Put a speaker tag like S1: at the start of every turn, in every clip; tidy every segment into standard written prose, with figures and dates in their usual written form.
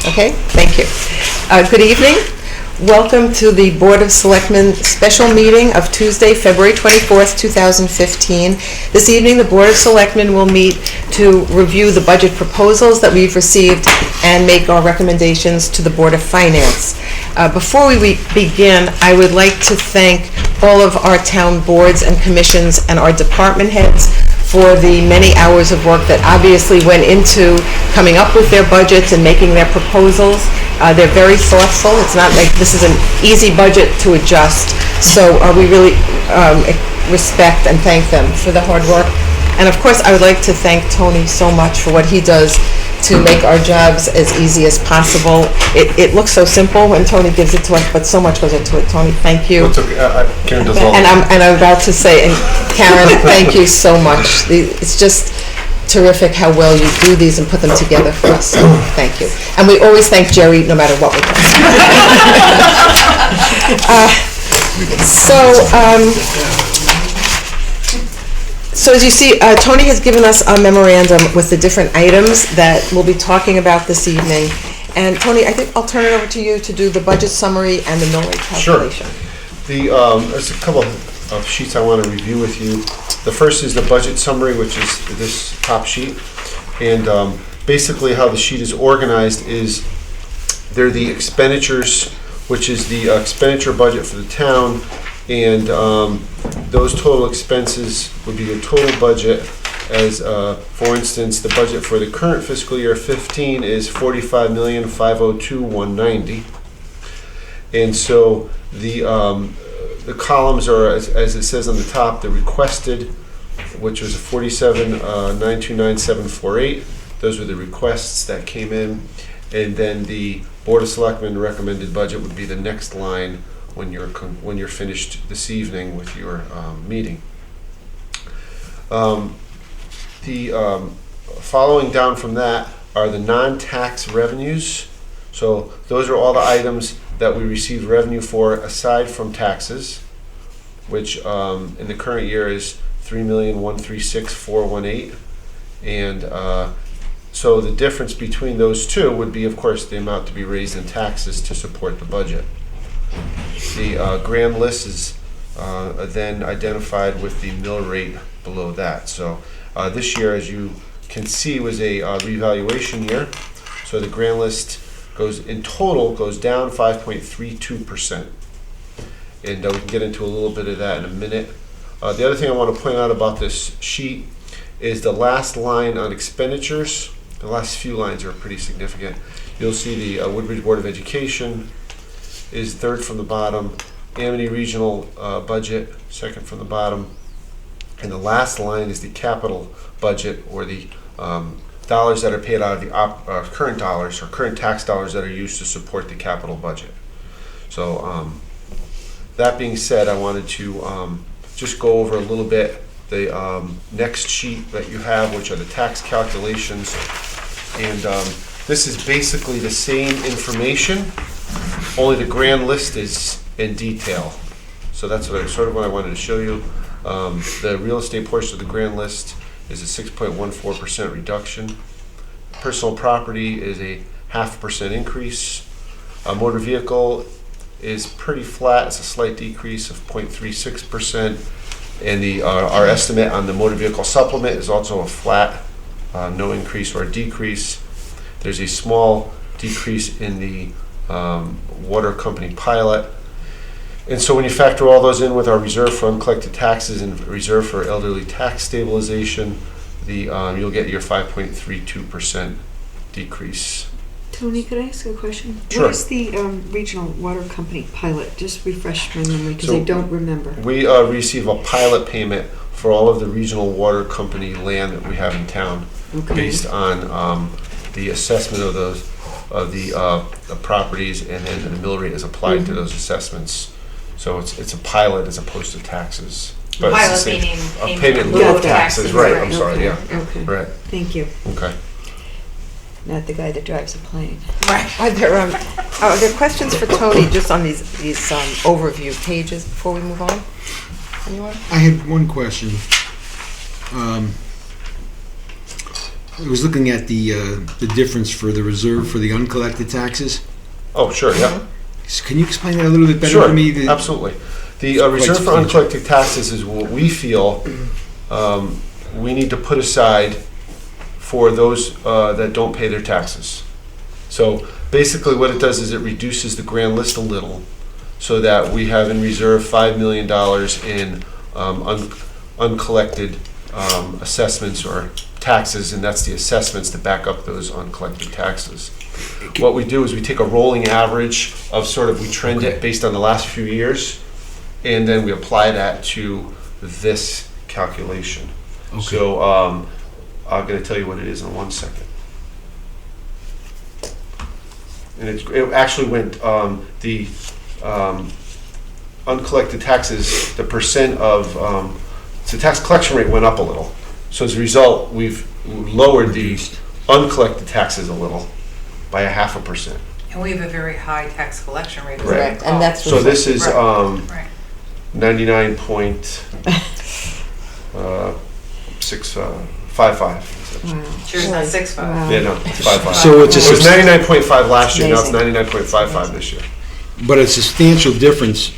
S1: Okay, thank you. Good evening. Welcome to the Board of Selectmen special meeting of Tuesday, February 24th, 2015. This evening, the Board of Selectmen will meet to review the budget proposals that we've received and make our recommendations to the Board of Finance. Before we begin, I would like to thank all of our town boards and commissions and our department heads for the many hours of work that obviously went into coming up with their budgets and making their proposals. They're very thoughtful. It's not like this is an easy budget to adjust. So we really respect and thank them for the hard work. And of course, I would like to thank Tony so much for what he does to make our jobs as easy as possible. It looks so simple when Tony gives it to us, but so much goes into it. Tony, thank you.
S2: It's okay. Karen does all.
S1: And I'm about to say, and Karen, thank you so much. It's just terrific how well you do these and put them together for us. So thank you. And we always thank Jerry, no matter what we do. So as you see, Tony has given us a memorandum with the different items that we'll be talking about this evening. And Tony, I think I'll turn it over to you to do the budget summary and the mill rate calculation.
S2: Sure. There's a couple of sheets I want to review with you. The first is the budget summary, which is this top sheet. And basically how the sheet is organized is they're the expenditures, which is the expenditure budget for the town. And those total expenses would be the total budget. As for instance, the budget for the current fiscal year 15 is $45,502,190, and so the columns are as it says on the top. The requested, which was $47,929,748. Those were the requests that came in, and then the Board of Selectmen recommended budget would be the next line when you're finished this evening with your meeting. Following down from that are the non-tax revenues. So those are all the items that we received revenue for aside from taxes, which in the current year is $3,136,418. And so the difference between those two would be, of course, the amount to be raised in taxes to support the budget. The grand list is then identified with the mill rate below that. So this year, as you can see, was a revaluation year. So the grand list goes down 5.32%. And we can get into a little bit of that in a minute. The other thing I want to point out about this sheet is the last line on expenditures. The last few lines are pretty significant. You'll see the Woodbridge Board of Education is third from the bottom, Amity Regional budget second from the bottom, and the last line is the capital budget, or the dollars that are paid out of the current dollars or current tax dollars that are used to support the capital budget. So that being said, I wanted to just go over a little bit the next sheet that you have, which are the tax calculations, and this is basically the same information, only the grand list is in detail. So that's what I wanted to show you. The real estate portion of the grand list is a 6.14% reduction. Personal property is a 0.5% increase. Motor vehicle is pretty flat. It's a slight decrease of 0.36%. And our estimate on the motor vehicle supplement is also a flat, no increase or decrease. There's a small decrease in the water company pilot. And so when you factor all those in with our reserve for uncollected taxes and reserve for elderly tax stabilization, you'll get your 5.32% decrease.
S3: Tony, could I ask a question?
S2: Sure.
S3: What is the regional water company pilot? Just refresh my memory because I don't remember.
S2: We receive a pilot payment for all of the regional water company land that we have in town, based on the assessment of the properties, and then the mill rate is applied to those assessments. So it's a pilot as opposed to taxes. But
S4: pilot meaning
S2: payment in lieu of taxes, right? I'm sorry, yeah.
S3: Okay.
S2: Right.
S3: Thank you.
S2: Okay.
S3: Not the guy that drives a plane.
S1: Right. Are there questions for Tony just on these overview pages before we move on? Anyone?
S5: I had one question.
S4: I was looking at the difference for the reserve for the uncollected taxes.
S2: Oh, sure, yeah.
S4: Can you explain that a little bit better
S2: Sure,
S4: to me?
S2: absolutely. The reserve for uncollected taxes is what we feel we need to put aside for those that don't pay their taxes. So basically what it does is it reduces the grand list a little so that we have in reserve $5 million in uncollected assessments or taxes, and that's the assessments to back up those uncollected taxes. What we do is we take a rolling average of we trend it based on the last few years, and then we apply that to this calculation.
S4: Okay.
S2: So I'm going to tell you what it is in 1 second. And it actually went, the uncollected taxes, the percent of, the tax collection rate went up a little. So as a result, we've lowered the uncollected taxes a little by 0.5%.
S5: And we have a very high tax collection rate. as I
S2: Right.
S1: Correct,
S5: recall.
S1: and that's
S2: So this is
S5: Right.
S2: 99.655.
S5: Sure, it's not 6.5.
S1: Wow.
S2: Yeah, no, it's 55.
S4: So it's a
S2: It was 99.5 last year, now it's
S1: Amazing.
S2: 99.55 this year.
S4: But a substantial difference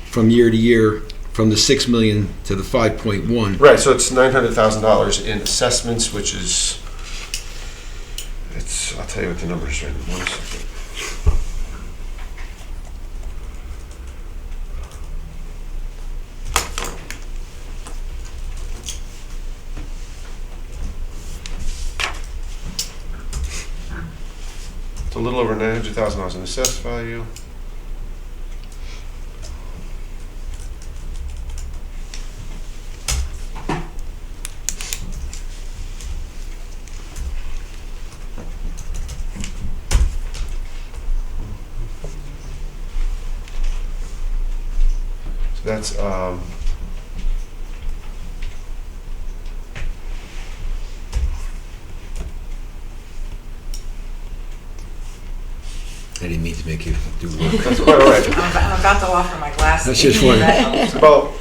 S4: from year to year, from the 6 million to the 5.1.
S2: Right, so it's $900,000 in assessments, which is, I'll tell you what the number is right in 1 second. It's a little over $900,000 in assessed value. So that's
S4: I didn't mean to make you do work.
S2: that's quite all right.
S5: I'm about to offer my glasses.
S4: That's just funny.
S2: It's about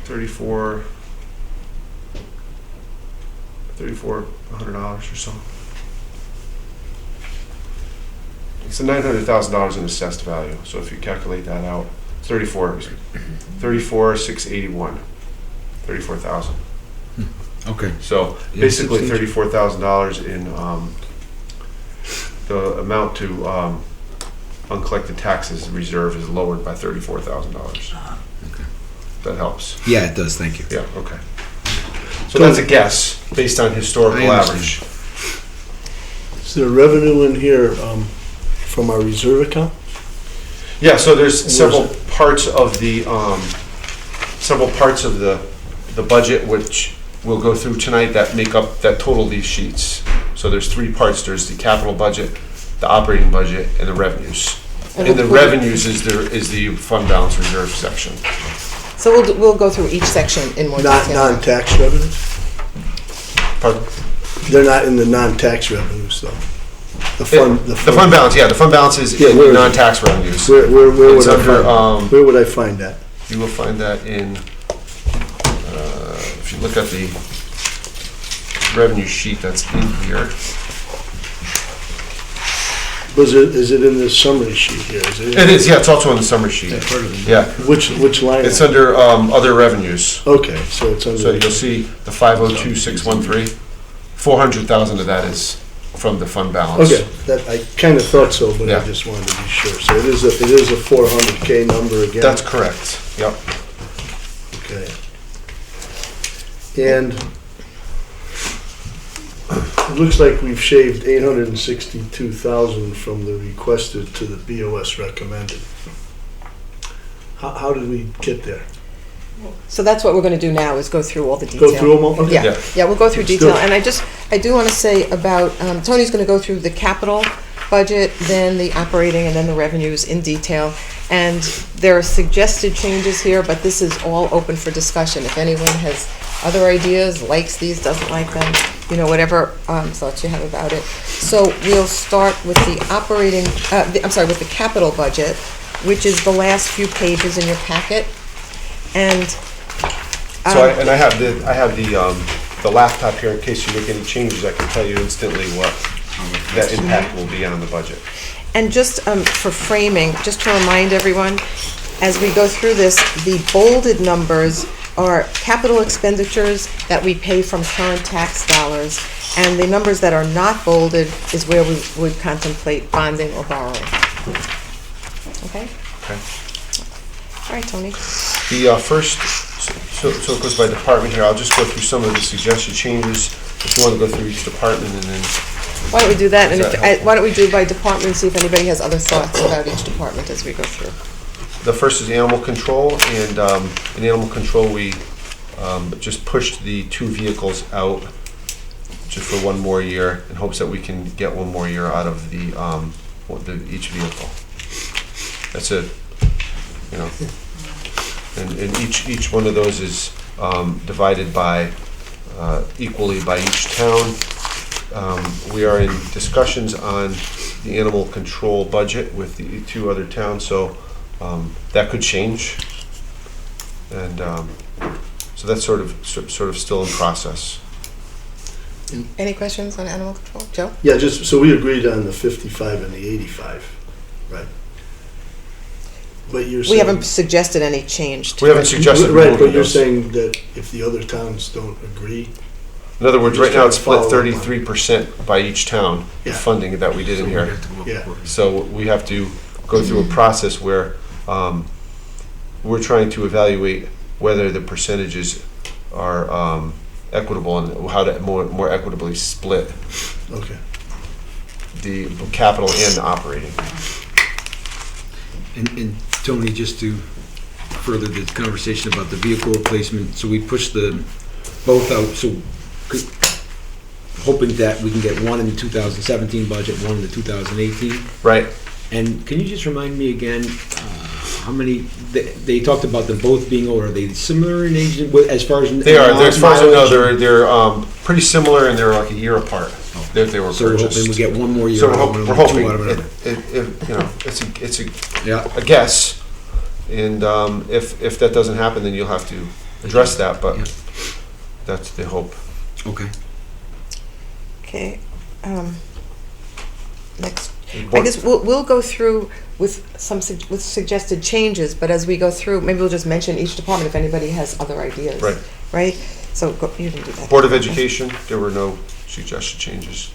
S2: 3,400 or so. It's $900,000 in assessed value. So if you calculate that out, 34,681, 34,000.
S4: Okay.
S2: So
S4: Yeah,
S2: basically
S4: substantial.
S2: $34,000 in the amount to uncollected taxes reserve is lowered by $34,000.
S4: Okay.
S2: That helps.
S4: Yeah, it does. Thank you.
S2: Yeah, okay. So that's a guess based on historical
S4: I understand.
S2: average.
S6: Is there revenue in here from our reserve account?
S2: Yeah, so there's
S6: Where's
S2: several
S6: it?
S2: parts of the budget which we'll go through tonight that make up, that total these sheets. So there's 3 parts. There's the capital budget, the operating budget, and the revenues. And the revenues is the fund balance reserve section.
S1: So we'll go through each section in more
S6: Not
S1: detail.
S6: non-tax revenues?
S2: Pardon?
S6: They're not in the non-tax revenues, though. The
S2: fund balance, yeah, the fund balance is
S6: Yeah,
S2: in
S6: where
S2: the
S6: is it?
S2: non-tax revenues.
S6: Where
S2: It's
S6: would I
S2: under,
S6: find, where would I find that?
S2: You will find that in, if you look at the revenue sheet that's in here.
S6: Is it in this summary sheet here? Is it?
S2: It is, yeah, it's also on the summary sheet.
S4: I've heard of it.
S2: Yeah,
S6: Which line?
S2: it's under other revenues.
S6: Okay, so it's under.
S2: So you'll see the 502,613, 400,000 of that is from the fund balance.
S6: Okay, that, I kind of thought so, but
S2: Yeah.
S6: I just wanted to be sure. So it is a 400K number again?
S2: That's correct, yep.
S6: Okay. And it looks like we've shaved 862,000 from the requested to the BOS recommended. How did we get there?
S1: So that's what we're going to do now, is go through all the detail.
S6: Go through them all? Okay.
S1: Yeah, yeah, we'll go through
S6: Let's do
S1: detail.
S6: it.
S1: And I do want to say about, Tony's going to go through the capital budget, then the operating, and then the revenues in detail. And there are suggested changes here, but this is all open for discussion. If anyone has other ideas, likes these, doesn't like them, whatever thoughts you have about it. So we'll start with the operating, with the capital budget, which is the last few pages in your packet. And
S2: So I have the the laptop here in case you make any changes. I can tell you instantly what that impact will be on the budget.
S1: And just for framing, just to remind everyone, as we go through this, the bolded numbers are capital expenditures that we pay from current tax dollars, and the numbers that are not bolded is where we would contemplate bonding or borrowing. Okay?
S2: Okay.
S1: All right, Tony.
S2: The first, so it goes by department here. I'll just go through some of the suggested changes. If you want to go through each department and then.
S1: Why don't we do that, and
S2: Does that help?
S1: why don't we do by department, and see if anybody has other thoughts about each department as we go through.
S2: The first is animal control, and in animal control, we just pushed the 2 vehicles out just for 1 more year in hopes that we can get 1 more year out of each vehicle. That's it, you know. And each one of those is divided by equally by each town. We are in discussions on the animal control budget with the 2 other towns, so that could change, and so that's sort of still in process.
S1: Any questions on animal control? Joe?
S6: Yeah, just, so we agreed on the 55 and the 85, right? But you're saying.
S1: We haven't suggested any change to
S2: We haven't suggested
S6: Right,
S2: removing
S6: but you're
S2: those.
S6: saying that if the other towns don't agree,
S2: In other words,
S6: Just
S2: right now it's
S6: trying
S2: split
S6: to follow up on-
S2: 33% by each town, the
S6: Yeah.
S2: funding that we did in here.
S6: yeah.
S2: So we have to go through a process where we're trying to evaluate whether the percentages are equitable and how to more equitably split
S6: Okay.
S2: the capital and the operating.
S4: And Tony, just to further the conversation about the vehicle replacement, so we pushed both out, so hoping that we can get one in the 2017 budget, one in the 2018.
S2: Right.
S4: And can you just remind me again, how many, they talked about them both being older, are they similar in age as far as?
S2: They are. As far as I know,
S4: mileage?
S2: they're pretty similar and they're like a year apart. That they were
S4: So we're
S2: purchased.
S4: hoping we get one more year.
S2: So
S4: out of
S2: we're
S4: them,
S2: hoping,
S4: two out of whatever.
S2: you know, it's
S4: Yeah,
S2: a guess, and if that doesn't happen, then you'll have to address that. But
S4: Yeah.
S2: that's the hope.
S4: okay.
S1: Okay. Next, I guess we'll go through with with suggested changes, but as we go through, maybe we'll just mention each department if anybody has other ideas.
S2: Right.
S1: Right? So you can do that.
S2: Board of Education, there were no suggested changes.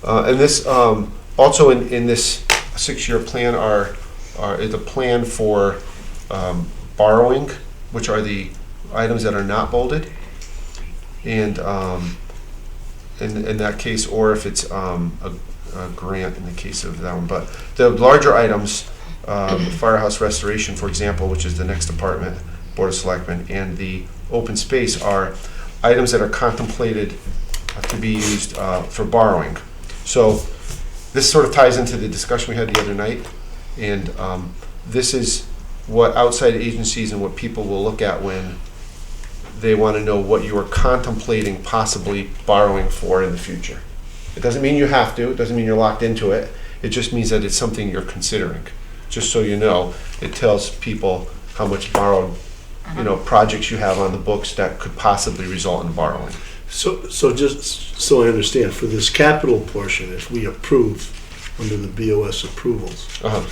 S2: And this also in this 6-year plan is a plan for borrowing, which are the items that are not bolded, and in that case, or if it's a grant in the case of that one. But the larger items, firehouse restoration, for example, which is the next department, Board of Selectmen, and the open space are items that are contemplated to be used for borrowing. So this sort of ties into the discussion we had the other night, and this is what outside agencies and what people will look at when they want to know what you are contemplating possibly borrowing for in the future. It doesn't mean you have to, it doesn't mean you're locked into it, it just means that it's something you're considering. Just so you know, it tells people how much borrowed, projects you have on the books that could possibly result in borrowing.
S6: So just so I understand, for this capital portion, if we approve under the BOS approvals,
S2: Uh-huh.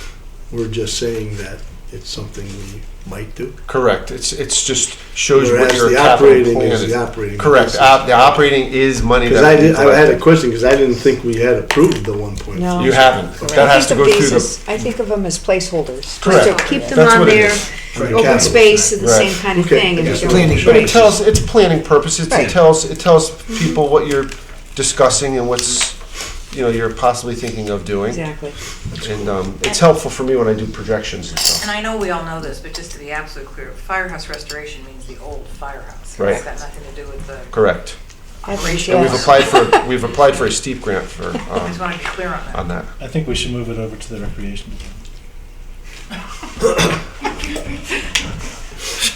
S6: we're just saying that it's something we might do?
S2: Correct. It's just shows you what
S6: Whereas
S2: your
S6: the
S2: capital
S6: operating
S2: plan
S6: is
S2: is.
S6: the operating.
S2: Correct. The operating is money
S6: Because
S2: that.
S6: I had a question, because I didn't think we had approved the 1.5.
S3: No.
S2: You haven't.
S1: Correct.
S2: That has to go through
S3: I think of them as placeholders.
S2: Correct.
S3: So keep them
S2: That's
S3: on
S2: what it
S3: there,
S2: is.
S6: Right.
S3: open
S6: Capital.
S3: space, and the
S2: Right.
S3: same kind of
S6: Okay.
S3: thing. and
S6: Yes,
S3: we don't-
S4: planning.
S2: But it's planning purposes.
S1: Right.
S2: It tells people what you're discussing and what's you're possibly thinking of doing.
S3: Exactly.
S2: And it's helpful for me when I do projections and stuff.
S5: And I know we all know this, but just to be absolutely clear, firehouse restoration means the old firehouse.
S2: Right.
S5: It's got nothing to do with the
S2: Correct.
S5: operation.
S2: And
S3: Yes.
S2: we've applied for a steep grant for
S5: I just want to be clear on that.
S2: that.
S7: I think we should move it over to the recreation.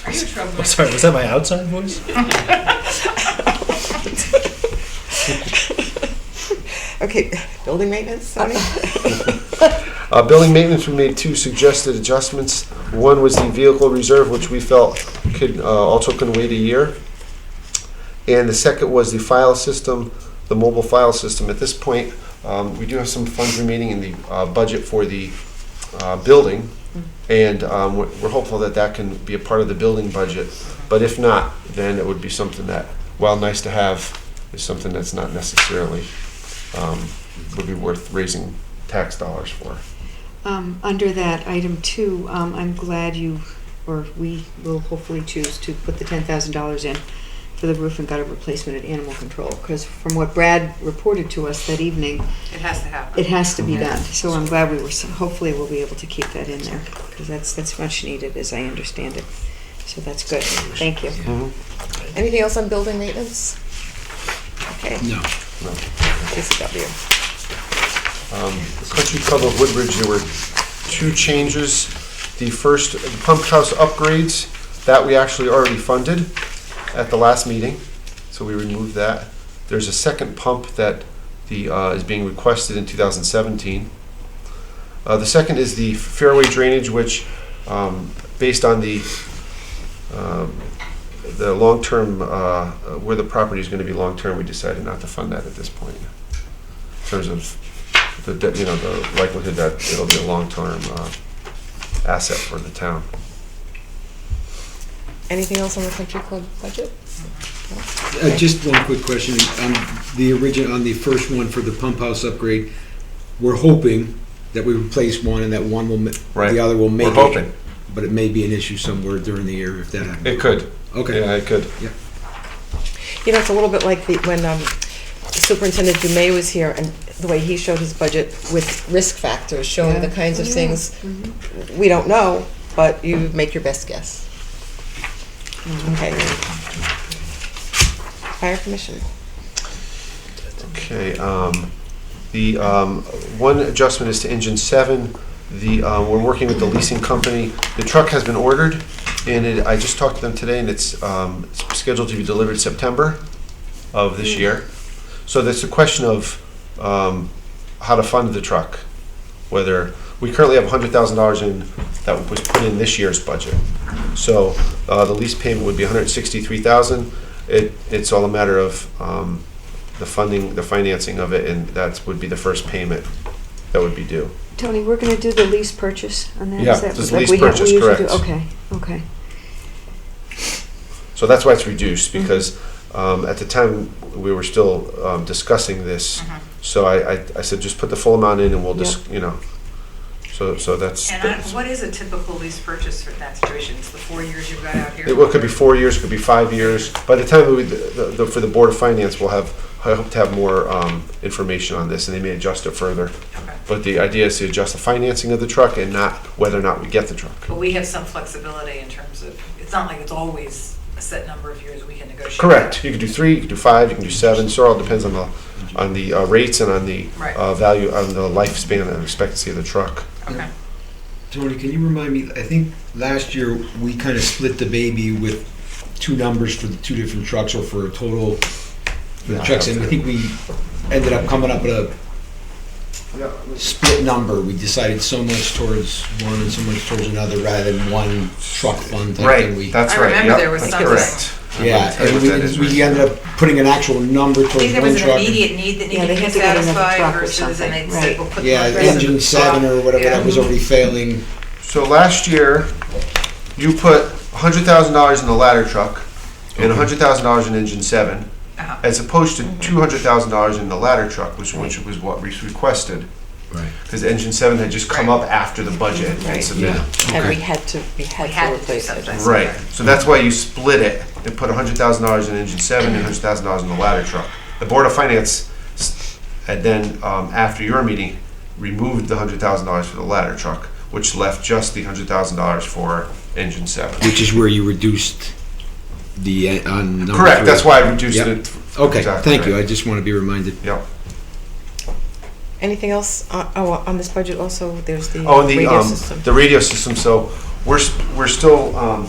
S5: Are you in trouble?
S7: Oh, sorry, was that my outside voice?
S1: Okay, building maintenance, Tony?
S2: Building maintenance, we made 2 suggested adjustments. One was the vehicle reserve, which we felt could, also can wait a year. And the second was the file system, the mobile file system. At this point, we do have some funds remaining in the budget for the building, and we're hopeful that that can be a part of the building budget. But if not, then it would be something that, while nice to have, is something that's not necessarily would be worth raising tax dollars for.
S3: Under that, item 2, I'm glad you, or we will hopefully choose to put the $10,000 in for the roof and gutter replacement at animal control, because from what Brad reported to us that evening,
S5: It has to happen.
S3: it has to be done. So I'm glad hopefully we'll be able to keep that in there, because that's much needed, as I understand it. So that's good. Thank you.
S1: Anything else on building maintenance? Okay.
S4: No.
S1: DCW.
S2: The Country Club of Woodbridge, there were 2 changes. The first, the pump house upgrades, that we actually already funded at the last meeting, so we removed that. There's a second pump that is being requested in 2017. The second is the fairway drainage, which, based on the long-term, where the property is going to be long-term, we decided not to fund that at this point, in terms of the likelihood that it'll be a long-term asset for the town.
S1: Anything else on the country club budget?
S4: Just one quick question. On the first one for the pump house upgrade, we're hoping that we replace one and that one will,
S2: Right.
S4: the other will make it.
S2: We're hoping.
S4: But it may be an issue somewhere during the year if that happens.
S2: It could.
S4: Okay.
S2: Yeah, it could.
S1: You know, it's a little bit like when Superintendent Dumais was here, and the way he showed his budget with risk factors, showing
S3: Yeah.
S1: the kinds of
S3: Yeah.
S1: things
S3: Mhm.
S1: we don't know, but you make your best guess. Okay. Fire commission.
S2: Okay, the one adjustment is to engine 7. We're working with the leasing company. The truck has been ordered, and I just talked to them today, and it's scheduled to be delivered September of this year. So that's a question of how to fund the truck. Whether we currently have $100,000 in that was put in this year's budget. So the lease payment would be $163,000. It's all a matter of the funding, the financing of it, and that would be the first payment that would be due.
S3: Tony, we're going to do the lease purchase on that?
S2: Yeah,
S3: Is that
S2: this
S3: like
S2: lease
S3: we
S2: purchase,
S3: usually do?
S2: correct.
S3: Okay.
S2: So that's why it's reduced, because at the time, we were still discussing this. So I said, just put the full amount in and we'll just, so that's.
S5: And what is a typical lease purchase for that situation? It's the 4 years you've got out here?
S2: It could be 4 years, it could be 5 years. By the time for the Board of Finance, I hope to have more information on this, and they may adjust it further.
S5: Okay.
S2: But the idea is to adjust the financing of the truck and not whether or not we get the truck.
S5: But we have some flexibility in terms of, it's not like it's always a set number of years we can negotiate.
S2: Correct. You can do 3, you can do 5, you can do 7. So it all depends on the rates and on the
S5: Right.
S2: value, on the lifespan and expectancy of the truck.
S5: Okay.
S4: Tony, can you remind me, I think last year we kind of split the baby with 2 numbers for the 2 different trucks, or for a total for the
S2: Yeah,
S4: trucks, and I think we ended up coming up with a split number. We decided so much towards one and so much towards another, rather than one truck fund type thing.
S2: That's
S5: I
S2: right.
S5: remember
S2: Yep,
S5: there was
S2: that's
S5: something.
S2: correct.
S4: Yeah,
S2: Tell you
S4: and
S2: what that is
S4: we
S2: right
S4: ended up putting an actual number
S5: I
S4: towards
S5: think there
S4: one
S5: was an
S4: truck.
S5: immediate need that
S3: Yeah,
S5: needed
S3: they
S5: to
S3: had
S5: be
S3: to get another
S5: satisfied
S3: truck or
S5: versus, and
S3: something,
S5: they'd
S3: right.
S5: say, we'll put
S4: Yeah,
S5: the rest of
S4: engine
S5: the
S4: 7 or whatever
S5: Yeah.
S4: that was already failing.
S2: So last year, you put $100,000 in the ladder truck and $100,000 in engine 7,
S5: Uh-huh.
S2: as opposed to $200,000 in the ladder truck, which was what we requested.
S4: Right.
S2: Because engine 7 had just come up after the budget had been
S1: Right.
S2: submitted.
S1: And
S4: Okay.
S1: we had to
S5: We had to do
S1: replace it.
S5: something.
S2: Right, so that's why you split it and put $100,000 in engine 7 and $100,000 in the ladder truck. The Board of Finance had then, after your meeting, removed the $100,000 for the ladder truck, which left just the $100,000 for engine 7.
S4: Which is where you reduced the on number
S2: Correct,
S4: 3.
S2: that's why I reduced
S4: Yep.
S2: it.
S4: Okay,
S2: Exactly
S4: thank you.
S2: right.
S4: I just want to be reminded.
S2: Yep.
S1: Anything else on this budget also? There's the
S2: Oh, and
S1: radio system.
S2: the radio system, so we're still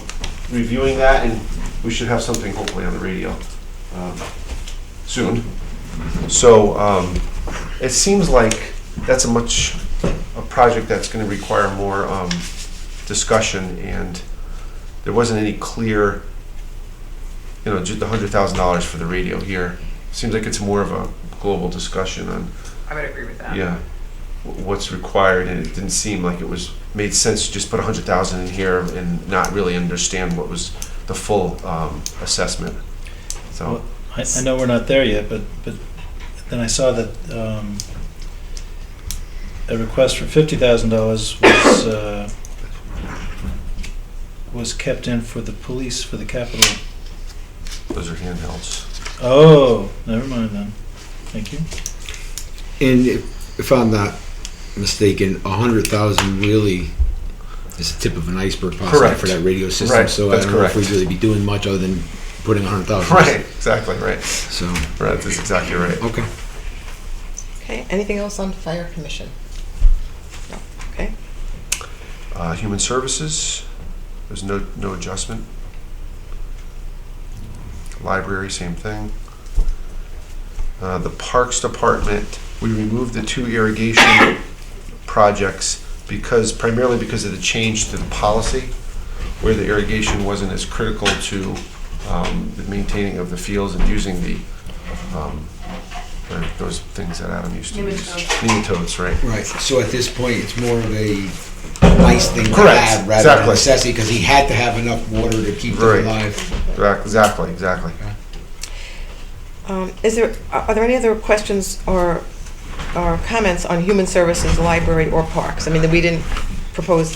S2: reviewing that, and we should have something hopefully on the radio soon. So it seems like that's a project that's gonna require more discussion, and there wasn't any clear, just the $100,000 for the radio here. Seems like it's more of a global discussion on,
S5: I would agree with that.
S2: what's required, and it didn't seem like made sense to just put 100,000 in here and not really understand what was the full assessment. So
S7: Well, I know we're not there yet, but then I saw that a request for $50,000 was kept in for the police for the capital.
S2: those are handhelds.
S7: Oh, never mind then. Thank you.
S4: And if I'm not mistaken, 100,000 really is the tip of an iceberg possibly
S2: Correct.
S4: for that radio system.
S2: Right,
S4: So
S2: that's
S4: I don't know if
S2: correct.
S4: we'd really be doing much other than putting 100,000.
S2: Right, exactly, right.
S4: So,
S2: Right, that's exactly right.
S4: okay.
S1: Okay, anything else on Fire Commission? No, okay.
S2: Human Services, there's no adjustment. Library, same thing. The Parks Department, we removed the 2 irrigation projects primarily because of the change to the policy, where the irrigation wasn't as critical to the maintaining of the fields and using those things that Adam used to use. Nematodes, right.
S4: Right. So at this point, it's more of a nice thing to
S2: Correct,
S4: have rather than a
S2: exactly.
S4: necessity because he had to have enough water to keep them
S2: Right.
S4: alive.
S2: Exactly.
S1: Are there any other questions or comments on Human Services, Library, or Parks? I mean, we didn't propose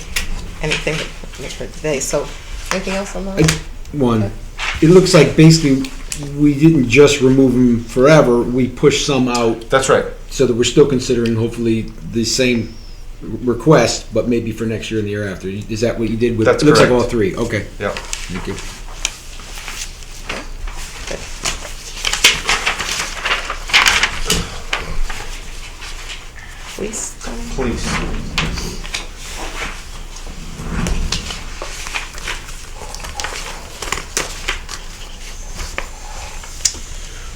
S1: anything for today, so anything else on that?
S4: One, it looks like basically we didn't just remove them forever, we pushed some out
S2: That's right.
S4: so that we're still considering hopefully the same request, but maybe for next year and the year after. Is that what you did with?
S2: That's
S4: it looks like
S2: correct.
S4: all 3, okay.
S2: Yep.
S4: Thank you.
S1: Police?
S2: Police.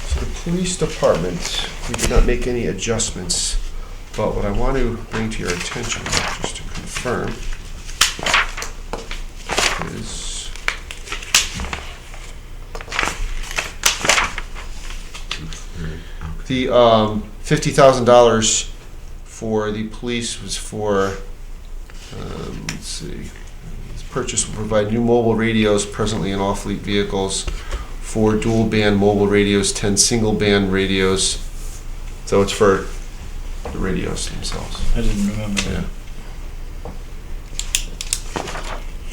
S2: So the police department, we did not make any adjustments, but what I want to bring to your attention, just to confirm, is the $50,000 for the police was for, let's see, this purchase will provide new mobile radios presently in all fleet vehicles, 4 dual band mobile radios, 10 single band radios. So it's for the radios themselves.
S7: I didn't remember
S2: Yeah.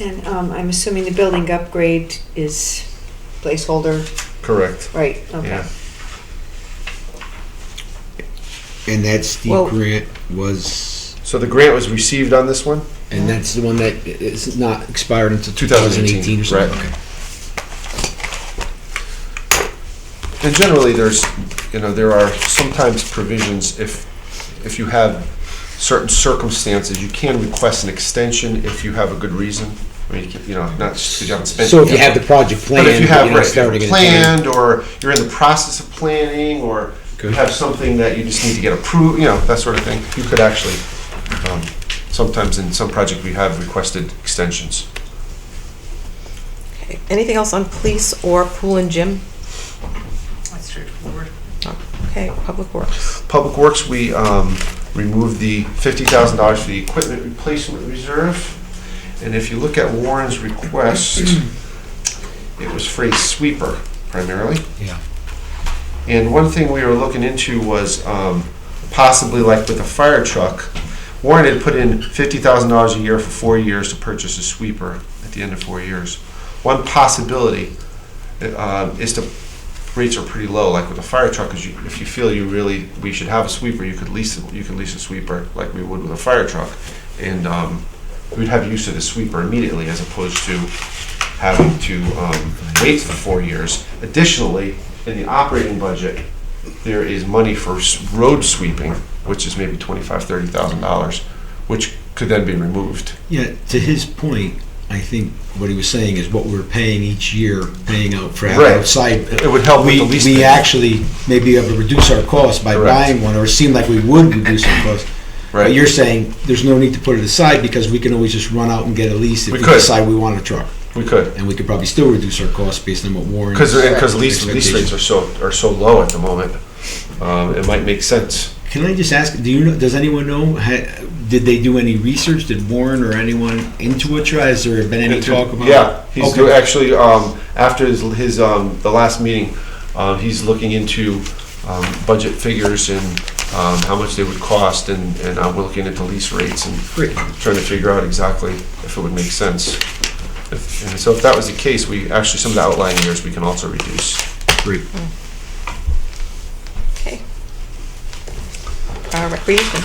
S7: that.
S3: And I'm assuming the building upgrade is placeholder,
S2: Correct.
S3: right, okay.
S2: Yeah.
S4: And that steep
S1: Well-
S4: grant was,
S2: So the grant was received on this one?
S4: and that's the one that is not expired until
S2: 2018,
S4: 2018 or something?
S2: right.
S4: Okay.
S2: And generally, there are sometimes provisions if you have certain circumstances, you can request an extension if you have a good reason. I mean, not just because you haven't spent.
S4: So if you have the project planned,
S2: But if you have
S4: you're not starting at a time.
S2: planned, or you're in the process of planning, or you
S4: Okay.
S2: have something that you just need to get approved, that sort of thing, you could actually, sometimes in some projects, we have requested extensions.
S1: Okay. Anything else on police or pool and gym?
S5: That's straightforward.
S1: Okay, Public Works.
S2: Public Works, we removed the $50,000 for the equipment replacement reserve. And if you look at Warren's request, it was for a sweeper primarily.
S4: Yeah.
S2: And one thing we were looking into was possibly like with a fire truck, Warren had put in $50,000 a year for 4 years to purchase a sweeper at the end of 4 years. One possibility is to, rates are pretty low, like with a fire truck, is if you feel we should have a sweeper, you could lease a sweeper like we would with a fire truck. And we'd have use of the sweeper immediately as opposed to having to wait for 4 years. Additionally, in the operating budget, there is money for road sweeping, which is maybe $25,000, $30,000, which could then be removed.
S4: Yeah, to his point, I think what he was saying is what we're paying each year, paying out for
S2: Right.
S4: outside.
S2: It would help with the lease.
S4: We actually may be able to reduce our costs by
S2: Correct.
S4: buying one, or it seemed like we would reduce our costs But
S2: Right.
S4: you're saying there's no need to put it aside because we can always just run out and get a lease if
S2: We
S4: we
S2: could.
S4: decide we want a truck.
S2: We could.
S4: And we could probably still reduce our costs based on what Warren.
S2: Because lease rates are so low at the moment, it might make sense.
S4: Can I just ask, does anyone know, did they do any research? Did Warren or anyone into it? Has there been any talk about?
S2: Yeah, he's
S4: Okay.
S2: actually, after his, the last meeting, he's looking into budget figures and how much they would cost, and we're looking into lease rates and
S4: Great.
S2: trying to figure out exactly if it would make sense. And so if that was the case, actually, some of the outlying years we can also reduce.
S4: Great.
S1: Okay. Recreation.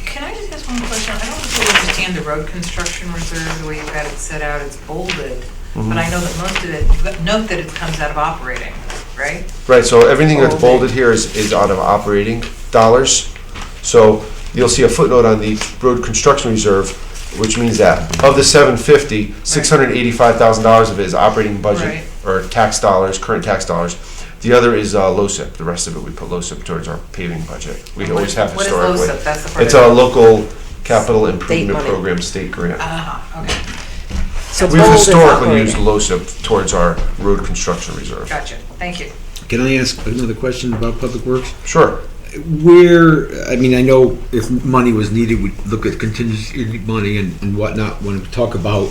S5: Can I just ask one question? I don't really understand the road construction reserve, the way you've got it set out, it's bolded, but I know that most of it, note that it comes out of operating, right?
S2: Right, so everything that's bolded here is out of operating dollars. So you'll see a footnote on the road construction reserve, which means that of the $750, $685,000 of it is operating budget,
S5: Right.
S2: or tax dollars, current tax dollars. The other is LoSiP. The rest of it, we put LoSiP towards our paving budget. We always have historically.
S5: What is LoSiP? That's the part.
S2: It's a local capital improvement
S1: money.
S2: program state grant.
S5: Okay,
S1: So
S2: We've
S1: bold is
S2: historically used
S1: operating.
S2: LoSiP towards our road construction reserve.
S5: gotcha, thank you.
S4: Can I ask another question about Public Works?
S2: Sure.
S4: I know if money was needed, we'd look at contingency money and whatnot when we talk about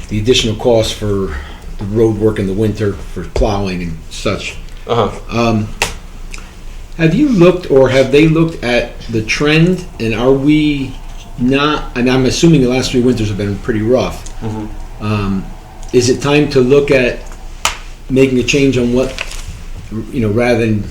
S4: the additional costs for the road work in the winter, for plowing and such.
S2: Uh-huh.
S4: Have you looked, or have they looked at the trend, and are we not, and I'm assuming the last 3 winters have been pretty rough. Is it time to look at making a change on what, rather than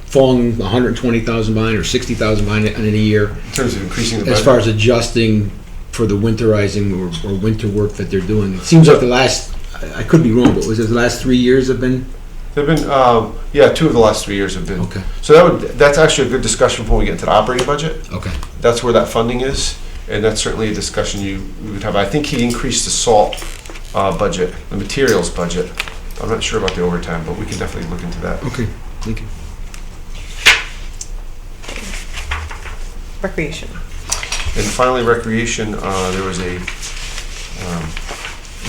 S4: falling 120,000 behind or 60,000 behind in a year,
S2: In terms of increasing the budget.
S4: as far as adjusting for the winterizing or winter work that they're doing? It seems like the last, I could be wrong, but was it the last 3 years have been?
S2: They've been, 2 of the last 3 years have been.
S4: Okay.
S2: So that's actually a good discussion when we get into the operating budget.
S4: Okay.
S2: That's where that funding is, and that's certainly a discussion you would have. I think he increased the salt budget, the materials budget. I'm not sure about the overtime, but we can definitely look into that.
S4: Okay, thank you.
S1: Recreation.
S2: And finally, recreation, there was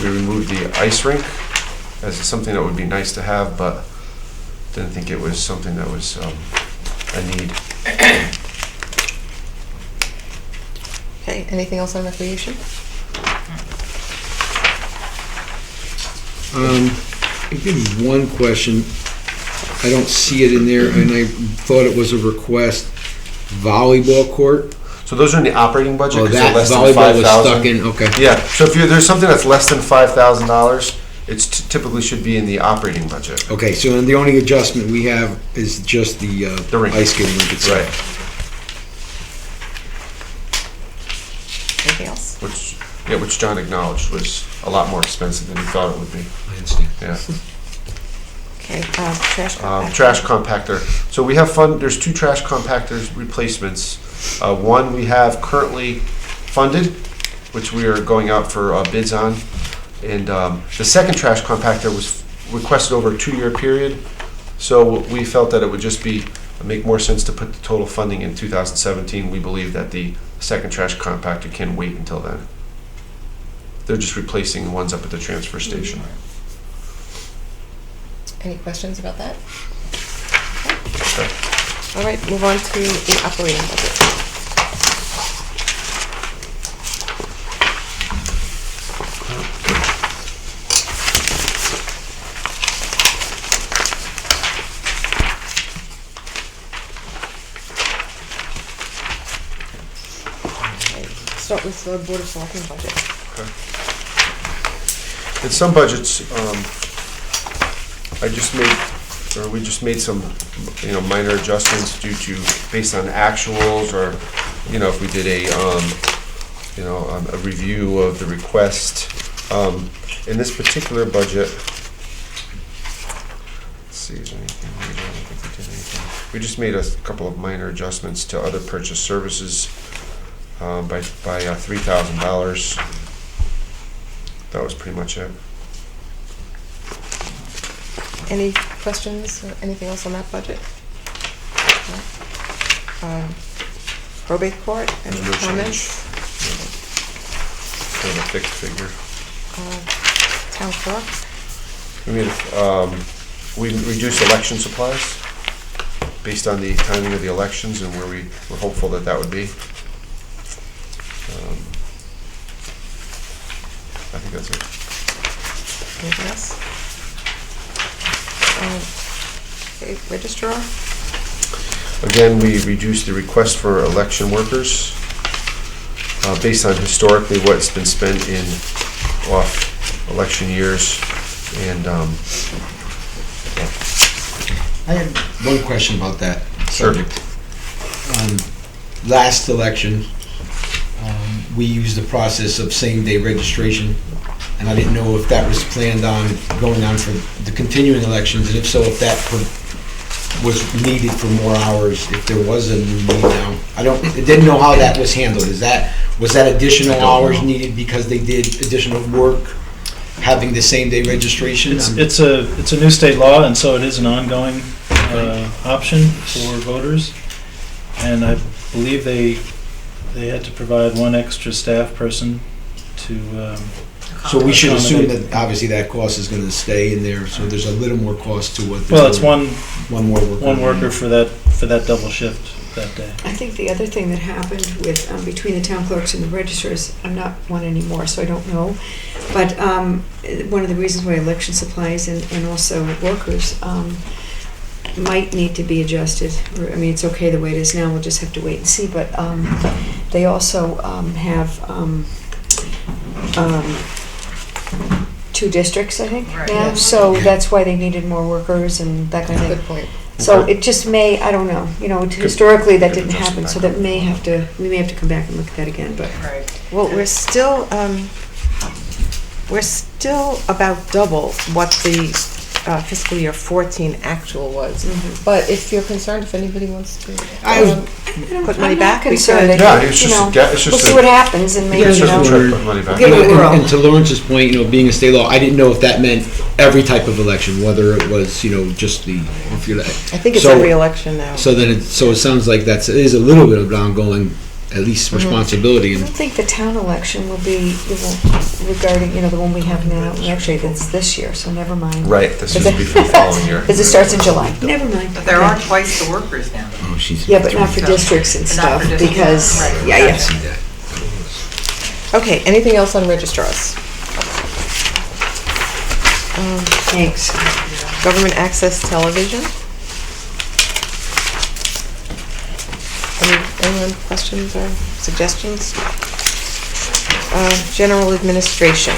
S2: we removed the ice rink as something that would be nice to have, but didn't think it was something that was a need.
S1: Okay, anything else on recreation?
S4: I did one question. I don't see it in there, and I thought it was a request. Volleyball court.
S2: So those are in the operating budget
S4: Oh,
S2: because they're
S4: that
S2: less than
S4: volleyball was
S2: 5,000.
S4: stuck in. Okay.
S2: Yeah, so if there's something that's less than $5,000, it's typically should be in the operating budget.
S4: Okay. So the only adjustment we have is just the
S2: rink.
S4: ice skating rink itself.
S2: Right.
S1: Anything else?
S2: Which John acknowledged was a lot more expensive than he thought it would be.
S4: I understand.
S2: Yeah.
S1: Okay, trash compactor.
S2: Trash compactor. So we have there's 2 trash compactors replacements. One we have currently funded, which we are going out for bids on. And the second trash compactor was requested over a 2-year period. So we felt that it would just make more sense to put the total funding in 2017. We believe that the second trash compactor can wait until then. They're just replacing the ones up at the transfer station.
S1: Any questions about that?
S2: Okay.
S1: All right, move on to the operating budget. Okay, start with the Board of Selectmen budget.
S2: In some budgets, we just made some, minor adjustments based on actuals, or, if we did a review of the request. In this particular budget, let's see, is there anything major? I don't think we did anything. We just made a couple of minor adjustments to other purchase services by $3,000. That was pretty much it.
S1: Any questions or anything else on that budget? No? Probate court, any
S2: No change.
S1: comments?
S2: Kind of a fixed figure.
S1: Town clerk?
S2: We reduced election supplies based on the timing of the elections and where we were hopeful that that would be. I think that's it.
S1: Anything else? Okay, registrar?
S2: Again, we reduced the request for election workers based on historically what's been spent in off election years. And
S4: I had one question about that
S2: Sure.
S4: subject. Last election, we used the process of same-day registration, and I didn't know if that was planned on going on for the continuing elections, and if so, if that was needed for more hours, if there was a new need now. I didn't know how that was handled. Was that additional hours needed because they did additional work, having the same-day registration?
S7: It's a new state law, and so it is an ongoing option for voters. And I believe they had to provide one extra staff person to.
S4: So we should assume
S7: accommodate.
S4: that obviously that cost is going to stay in there, so there's a little more cost to what.
S7: Well, it's one
S4: more worker.
S7: one worker for that double shift that day.
S3: I think the other thing that happened with, between the town clerks and the registrars, I'm not one anymore, so I don't know, but one of the reasons why election supplies and also workers might need to be adjusted, I mean, it's okay the way it is now, we'll just have to wait and see, but they also have 2 districts, I think,
S5: Right.
S3: now,
S5: Yeah.
S3: so that's why they needed more workers and that kind of thing.
S1: Good point.
S3: So
S2: Okay.
S3: it just may, I don't know, historically that
S2: could
S3: didn't
S2: adjust
S3: happen,
S2: it
S3: so
S2: back.
S3: we may have to come back and look at that again, but.
S5: Right.
S1: Well, we're still about double what the fiscal year 14 actual was.
S3: Mhm.
S1: But if you're concerned, if anybody wants to
S4: I was-
S1: put money
S3: I'm
S1: back,
S3: not
S1: we
S3: concerned.
S1: could.
S2: Yeah, it's just a it's
S3: We'll
S2: just
S3: see
S2: a-
S3: what happens and maybe,
S4: Yeah,
S2: it's
S3: you
S2: just a
S3: know.
S2: trick, put money back.
S3: Give it a whirl.
S4: And to Lawrence's point, being a state law, I didn't know if that meant every type of election, whether it was, just the, if you're.
S1: I think it's
S4: So-
S1: every election now.
S4: So then it sounds like it is a little bit of an ongoing, at least responsibility.
S3: I
S4: And
S3: don't think the town election will be, regarding, the one we have now, actually, that's this year, so never mind.
S2: Right, this would be for the following year.
S3: Because it starts in July. Never mind.
S5: But there are twice the workers now.
S4: Oh, she's.
S3: Yeah, but not for districts and
S5: But not
S3: stuff,
S5: for districts,
S3: because,
S5: right.
S3: yeah.
S4: See that.
S1: Okay, anything else on registrars?
S3: Thanks.
S1: Government access television? Anyone questions or suggestions? General administration.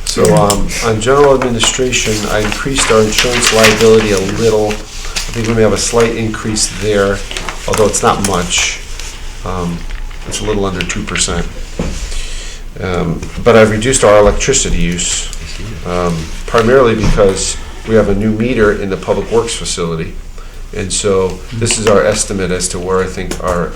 S2: So on general administration, I increased our insurance liability a little. I think we may have a slight increase there, although it's not much. It's a little under 2%. But I've reduced our electricity use, primarily because we have a new meter in the Public Works facility. And so this is our estimate as to where I think our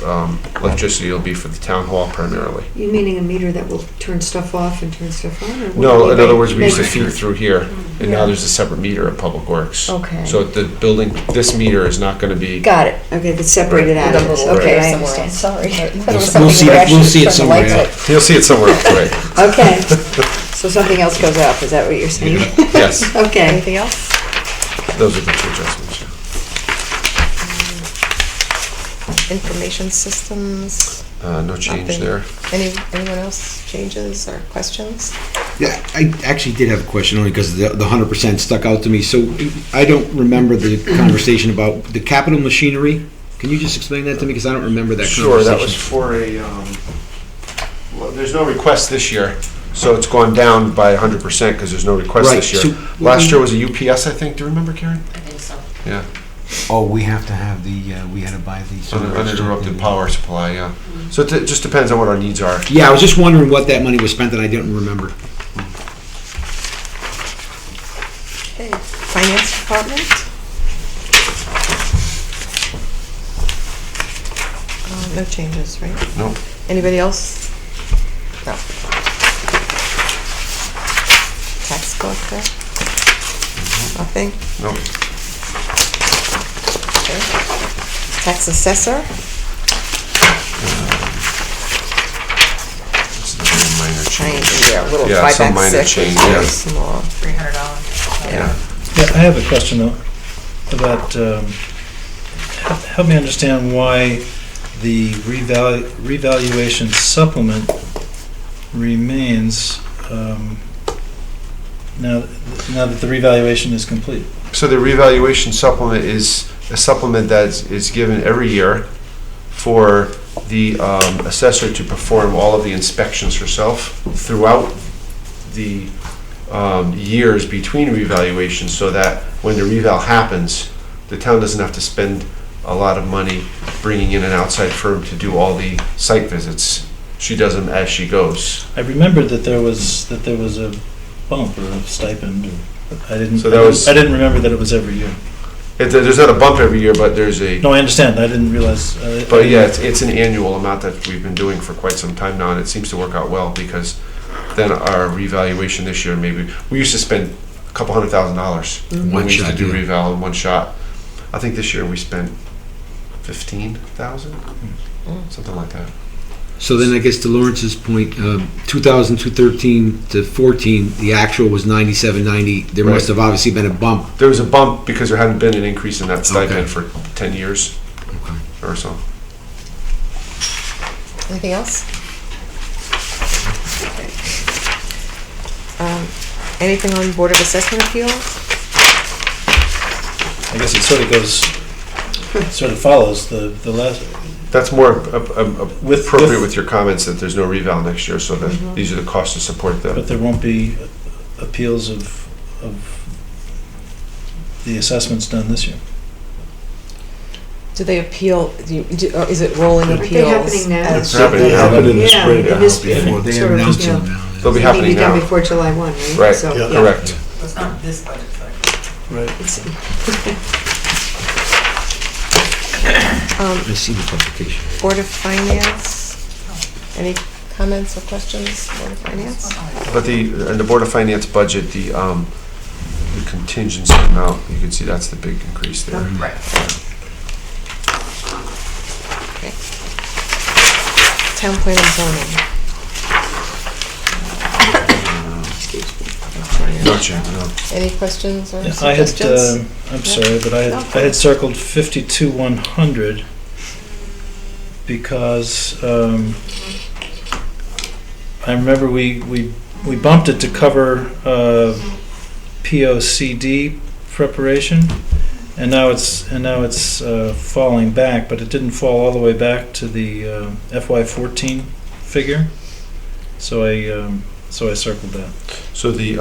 S2: electricity will be for the town hall primarily.
S3: You meaning a meter that will turn stuff off and turn stuff on? Or what
S2: No,
S3: do you
S2: in other
S3: mean?
S2: words, we used to
S3: Make-
S2: feed it through here, and now
S3: Yeah.
S2: there's a separate meter at Public Works.
S3: Okay.
S2: So the building, this meter is not gonna be,
S3: Got it, okay, that's separated
S2: Right.
S3: out of this,
S1: Right.
S3: okay, I
S1: Somewhere
S3: understand,
S1: else.
S3: sorry. I thought it was
S4: We'll
S3: something
S4: see
S3: you
S4: it-
S3: actually
S4: we'll see it
S3: turn the
S4: somewhere
S3: lights
S4: else.
S2: you'll see it somewhere else, right?
S3: on. Okay, so something else goes up, is that what you're saying?
S2: Yes,
S3: Okay.
S1: Anything else?
S2: those are the two adjustments. yeah.
S1: Information systems?
S2: No change
S1: Nothing.
S2: there.
S1: Anyone else changes or questions?
S4: Yeah, I actually did have a question only because the 100% stuck out to me. So I don't remember the conversation about the capital machinery. Can you just explain that to me? Because I don't remember that
S2: Sure,
S4: conversation.
S2: that was for well, there's no request this year, so it's gone down by 100% because there's no request
S4: Right,
S2: this year.
S4: so-
S2: Last year was a UPS, I think, do you remember, Karen?
S5: I think so.
S2: Yeah,
S4: Oh, we have to have we had to buy the.
S2: uninterrupted power supply, yeah. So it just depends on what our needs are.
S4: Yeah, I was just wondering what that money was spent and I didn't remember.
S1: Okay, finance department? No changes, right?
S2: No.
S1: Anybody else? No. Tax collector? Nothing?
S2: No.
S1: Tax assessor,
S2: It's a very minor change.
S1: yeah, a little
S2: Yeah, some minor
S1: 5x6,
S2: change,
S1: very
S2: yeah.
S1: small.
S5: $300.
S1: Yeah.
S7: Yeah, I have a question though about, help me understand why the revaluation supplement remains now that the revaluation is complete.
S2: So the revaluation supplement is a supplement that is given every year for the assessor to perform all of the inspections herself throughout the years between revaluations, so that when the reval happens, the town doesn't have to spend a lot of money bringing in an outside firm to do all the site visits. She does them as she goes.
S7: I remembered that there was a bump or a stipend. I didn't.
S2: So that was-
S7: I didn't remember that it was every year.
S2: There's not a bump every year, but there's a.
S7: No, I understand. I didn't realize.
S2: But yeah, it's an annual amount that we've been doing for quite some time now, and it seems to work out well, because then our revaluation this year, maybe, we used to spend a couple $100,000 when
S4: One
S2: we used to
S4: shot,
S2: do
S4: yeah.
S2: reval in one shot. I think this year we spent 15,000, something like that.
S4: So then I guess to Lawrence's point, 2013 to 14, the actual was 9790. There
S2: Right.
S4: must have obviously been a bump.
S2: There was a bump because there hadn't been an increase in that stipend
S4: Okay.
S2: for 10 years
S4: Okay.
S2: or so.
S1: Anything else? Anything on Board of Assessment Appeals?
S7: I guess it sort of goes, sort of follows the last.
S2: That's more
S7: With-
S2: appropriate
S7: with-
S2: with your comments that there's no reval next year, so that these are the costs to support them.
S7: But there won't be appeals of the assessments done this year.
S1: Do they appeal, is it rolling
S3: Aren't
S1: appeals?
S3: they happening now?
S1: as-
S2: It's happening
S6: They
S2: now.
S6: happen in the
S3: Yeah,
S6: spring.
S3: it is
S6: before
S4: They
S3: sort
S4: have
S3: of,
S4: announced
S3: yeah.
S4: them now.
S2: They'll be
S3: Maybe
S2: happening
S3: done
S2: now.
S3: before July 1, right?
S2: Right,
S3: So,
S6: Yeah.
S2: correct.
S5: So it's not this budget cycle.
S6: Right.
S3: It's-
S4: I see the publication.
S1: Board of Finance, any comments or questions, Board of Finance?
S2: But in the Board of Finance budget, the contingency amount, you can see that's the big increase there.
S5: Right.
S1: Okay. Town plan and zoning.
S2: Not yet, no.
S1: Any questions or
S7: I had,
S1: suggestions?
S7: I'm sorry, but I had circled 52,100 because I remember we bumped it to cover POCD preparation, and now it's falling back, but it didn't fall all the way back to the FY14 figure. So I circled that.
S2: So the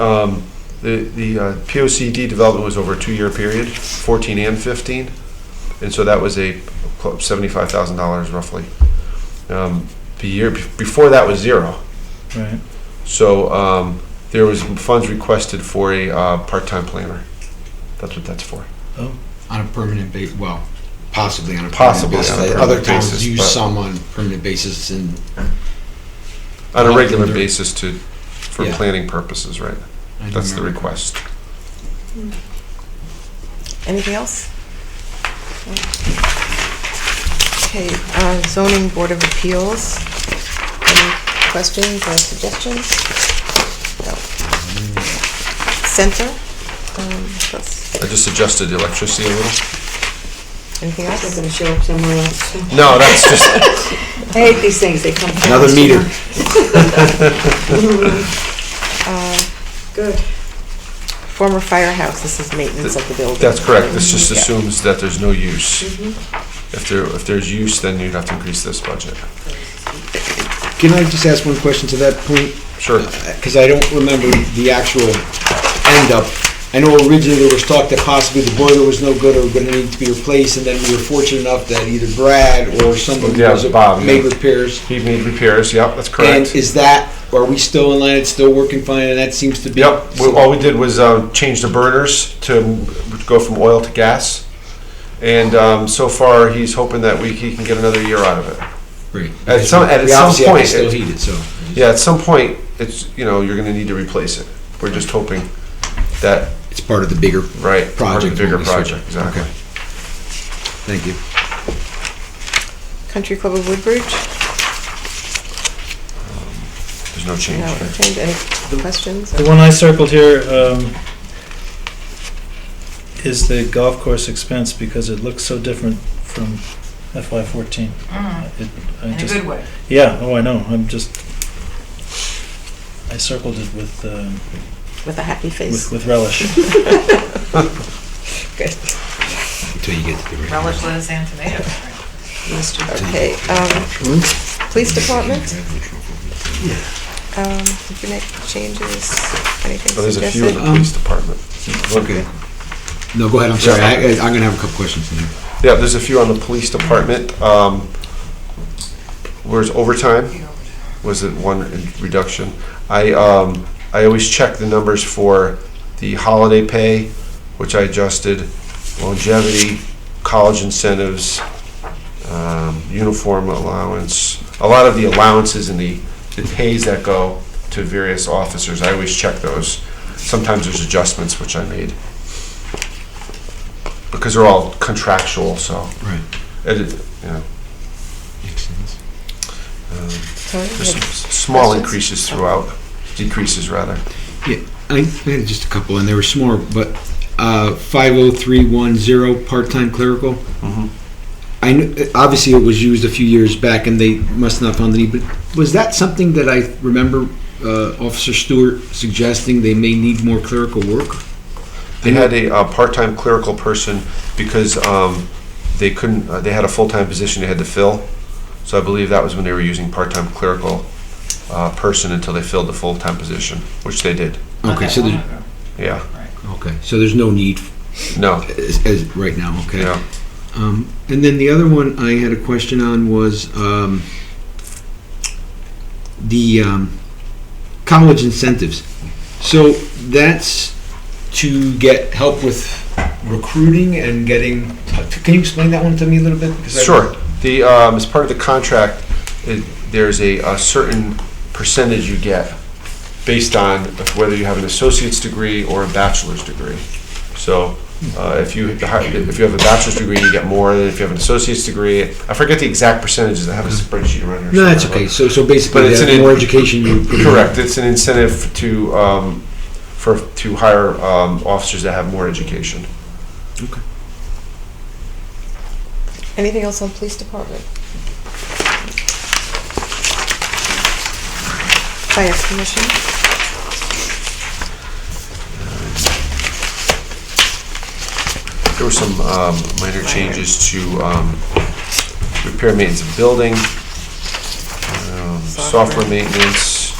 S2: POCD development was over a 2-year period, 14 and 15, and so that was a $75,000 roughly. The year before that was zero.
S7: Right.
S2: So there was funds requested for a part-time planner. That's what that's for.
S7: Oh.
S4: On a permanent basis, well, possibly on a
S2: Possibly
S4: permanent basis.
S2: on a
S4: Other
S2: permanent
S4: towns
S2: basis,
S4: use
S2: but-
S4: some on permanent basis, and
S2: On a regular
S4: Under-
S2: basis for
S4: Yeah.
S2: planning purposes, right?
S4: I don't
S2: That's the
S4: remember.
S2: request.
S1: Anything else? Okay, zoning board of appeals. Any questions or suggestions? No. Center?
S2: I just adjusted the electricity a little.
S1: Anything
S3: It's
S1: else?
S3: going to show up somewhere else.
S2: No, that's just,
S3: I hate these things, they come.
S4: Another
S3: fast,
S4: meter.
S3: Good.
S1: Former firehouse, this is maintenance of the building.
S2: that's correct. This just
S1: Yeah.
S2: assumes that there's no use. If there's use, then you'd have to increase this budget.
S4: Can I just ask one question to that point?
S2: Sure.
S4: Because I don't remember the actual end up. I know originally there was talk that possibly the boiler was no good or going to need to be replaced, and then we were fortunate enough that either Brad or somebody
S2: Yeah,
S4: was
S2: Bob,
S4: made
S2: yeah.
S4: repairs.
S2: He made repairs, yep, that's
S4: And
S2: correct.
S4: is that, are we still in line? It's still working fine, and that seems to be.
S2: Yep, all we did was change the burners to go from oil to gas. And so far, he's hoping that he can get another year out of it.
S4: Great.
S2: At some
S4: We obviously have to
S2: point,
S4: still
S2: it-
S4: heat it, so.
S2: Yeah, at some point, you're gonna need to replace it. We're just hoping that,
S4: It's part of the bigger
S2: right, part of the
S4: project.
S2: bigger
S4: when we switch
S2: project,
S4: it.
S2: exactly.
S4: Okay. Thank you.
S1: Country Club of Woodbridge?
S2: There's no change.
S1: No change. Any questions?
S7: The one I circled here is the golf course expense because it looks so different from FY14.
S5: In a good way.
S7: Yeah, oh, I know. I circled it with
S1: With a happy face.
S7: with relish.
S1: Good.
S4: Until you get to the
S5: Relish, lettuce, and tomatoes.
S1: Okay, police department? Did you make changes, anything
S2: Well, there's a few in the
S1: suggested?
S2: police department.
S4: Okay. No, go ahead. I'm sorry. I'm going to have a couple questions in there.
S2: Yeah, there's a few on the police department. Where's overtime? Was it one reduction? I always check the numbers for the holiday pay, which I adjusted, longevity, college incentives, uniform allowance, a lot of the allowances and the pays that go to various officers. I always check those. Sometimes there's adjustments which I made because they're all contractual. So
S4: Right.
S2: yeah.
S4: Makes sense.
S1: Tony, you
S2: There's
S1: had
S2: some small
S1: questions?
S2: increases throughout, decreases rather.
S4: Yeah, I had just a couple, and they were small, but 50310 part-time clerical. I kn- obviously it was used a few years back, and they must not found the need. But was that something that I remember Officer Stewart suggesting they may need more clerical work?
S2: They had a part-time clerical person because they couldn't. They had a full-time position they had to fill, so I believe that was when they were using part-time clerical person until they filled the full-time position, which they did.
S4: Okay, so there's
S2: Yeah.
S4: there's no need
S2: No.
S4: as right now. Okay.
S2: Yeah.
S4: And then the other one I had a question on was the college incentives. So that's to get help with recruiting and getting. Can you explain that one to me a little bit? Because
S2: Sure. The as part of the contract, there's a certain percentage you get based on whether you have an associate's degree or a bachelor's degree. So if you have a bachelor's degree, you get more than if you have an associate's degree. I forget the exact percentages. I have a spreadsheet around here.
S4: No, that's
S2: somewhere.
S4: okay. So basically,
S2: But it's
S4: the
S2: an
S4: more education you put in.
S2: Correct. It's an incentive to hire officers that have more education.
S4: Okay.
S1: Anything else on police department? Fire commission?
S2: There were some minor changes to repair, maintenance of building, software maintenance.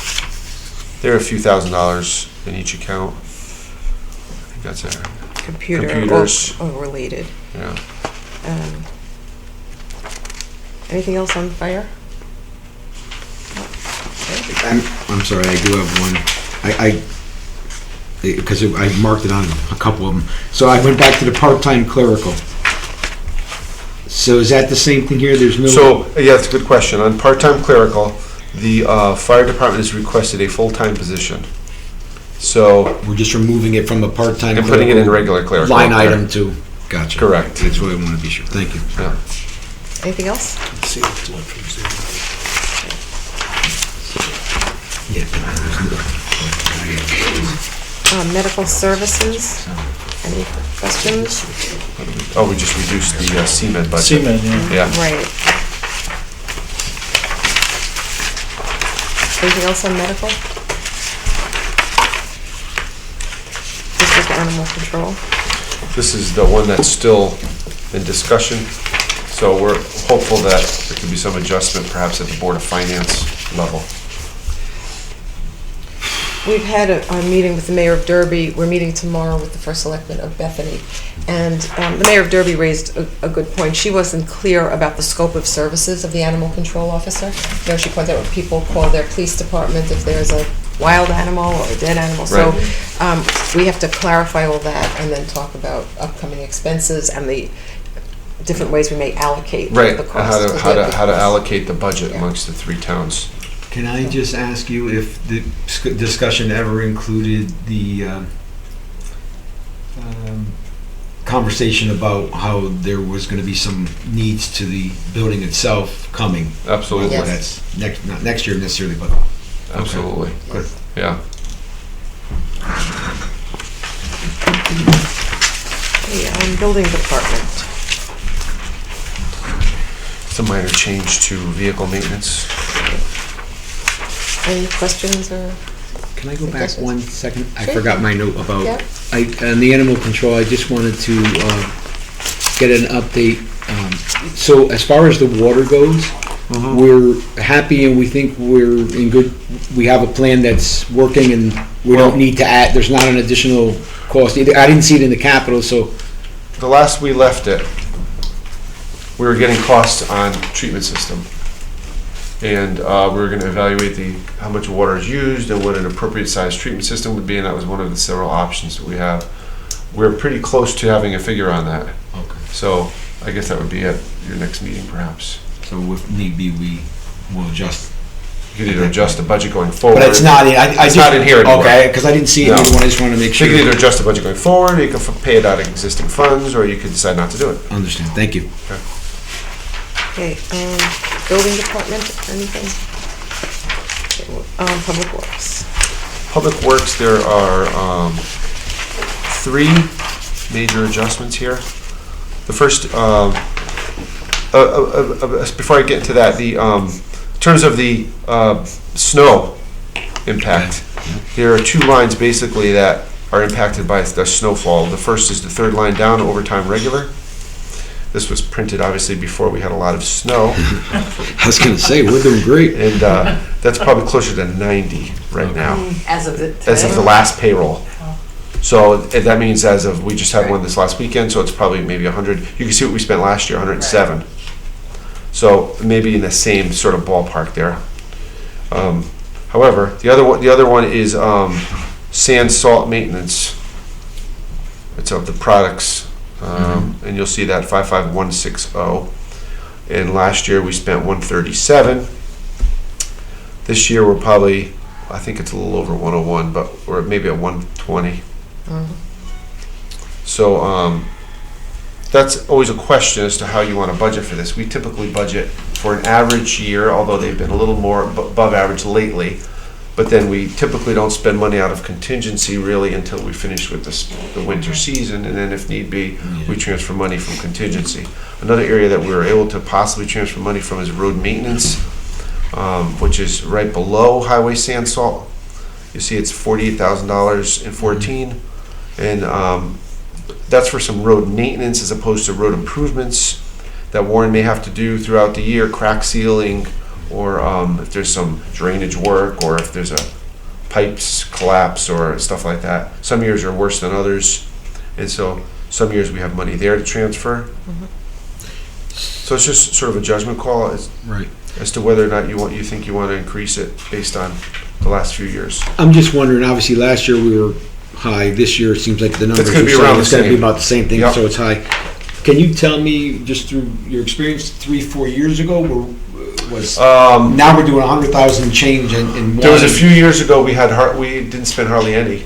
S2: There are a few $1,000s in each account. I think that's it. Computers.
S1: Or related.
S2: Yeah.
S1: Anything else on fire?
S4: I'm sorry, I do have one. Because I marked it on a couple of them. So I went back to the part-time clerical. So is that the same thing here? There's no.
S2: So, yeah, that's a good question. On part-time clerical, the fire department has requested a full-time position. So,
S4: We're just removing it from a part-time
S2: and putting it in regular clerical.
S4: line item to. Gotcha.
S2: Correct.
S4: That's what I want to be sure. Thank you.
S2: Yeah.
S1: Anything else?
S6: Let's see what's left from zero.
S4: Yeah.
S1: Medical services? Any questions?
S2: Oh, we just reduced the CMed budget.
S7: Seaman, yeah.
S2: Yeah.
S1: Right. Anything else on medical? This is animal control.
S2: This is the one that's still in discussion. So we're hopeful that there could be some adjustment perhaps at the Board of Finance level.
S1: We've had a meeting with the mayor of Derby. We're meeting tomorrow with the first selectman of Bethany. And the mayor of Derby raised a good point. She wasn't clear about the scope of services of the animal control officer. You know, she pointed out when people call their police department if there's a wild animal or a dead animal. So we have to clarify all that and then talk about upcoming expenses and the different ways we may allocate
S2: Right,
S1: the cost.
S2: how to allocate the budget
S1: Yeah.
S2: amongst the three towns.
S4: Can I just ask you if the discussion ever included the conversation about how there was gonna be some needs to the building itself coming.
S2: Absolutely.
S1: Yes.
S4: That's next, not next year necessarily, but.
S2: Absolutely.
S4: Good.
S2: Yeah.
S1: Okay, building department.
S2: It's a minor change to vehicle maintenance.
S1: Any questions or?
S4: Can I go back
S1: Suggestions?
S4: 1 second? I
S1: Sure.
S4: forgot my note about,
S1: Yeah.
S4: on the animal control, I just wanted to get an update. So as far as the water goes, we're happy and we think we're in good, we have a plan that's working and we
S2: Well-
S4: don't need to add, there's not an additional cost. I didn't see it in the capital, so,
S2: The last we left it, we were getting costs on treatment system. And we were gonna evaluate how much water is used and what an appropriate size treatment system would be, and that was one of the several options that we have. We're pretty close to having a figure on that.
S4: okay.
S2: So I guess that would be at your next meeting perhaps.
S4: So if need be, we will adjust.
S2: You could either adjust the budget going forward.
S4: But it's not in,
S2: It's not in here anymore.
S4: Okay, because I didn't see it in
S2: No.
S4: either one, I just wanted to make
S2: You
S4: sure.
S2: can either adjust the budget going forward, or you can pay it out of existing funds, or you could decide not to do it.
S4: Understand, thank you.
S1: Okay, building department, anything? Public works.
S2: Public Works, there are 3 major adjustments here. The first, before I get into that, in terms of the snow impact, there are 2 lines basically that are impacted by the snowfall. The first is the 3rd line down, overtime regular. This was printed obviously before we had a lot of snow,
S4: I was gonna say, we're doing great.
S2: and that's probably closer to 90 right now.
S5: As of the.
S2: As of the last payroll. So that means we just had one this last weekend, so it's probably maybe 100. You can see what we spent last year, 107. So maybe in the same sort of ballpark there. However, the other one is sand salt maintenance. It's of the products, and you'll see that 55160. And last year we spent 137. This year we're probably, I think it's a little over 101, but we're maybe at 120. So that's always a question as to how you want to budget for this. We typically budget for an average year, although they've been a little more above average lately. But then we typically don't spend money out of contingency really until we finish with the winter season, and then if need be, we transfer money from contingency. Another area that we were able to possibly transfer money from is road maintenance, which is right below highway sand salt. You see it's $48,000 in 14, and that's for some road maintenance as opposed to road improvements that Warren may have to do throughout the year, crack sealing, or if there's some drainage work, or if there's a pipes collapse or stuff like that. Some years are worse than others, and so some years we have money there to transfer. So it's just sort of a judgment call
S4: Right.
S2: as to whether or not you think you want to increase it based on the last few years.
S4: I'm just wondering, obviously, last year we were high, this year it seems like the numbers
S2: gonna
S4: are
S2: be
S4: saying
S2: around the
S4: it's gonna be
S2: same.
S4: about the same thing,
S2: Yep.
S4: so it's high. Can you tell me, just through your experience, 3-4 years ago, now we're doing 100,000 change in one?
S2: There was a few years ago we didn't spend hardly any,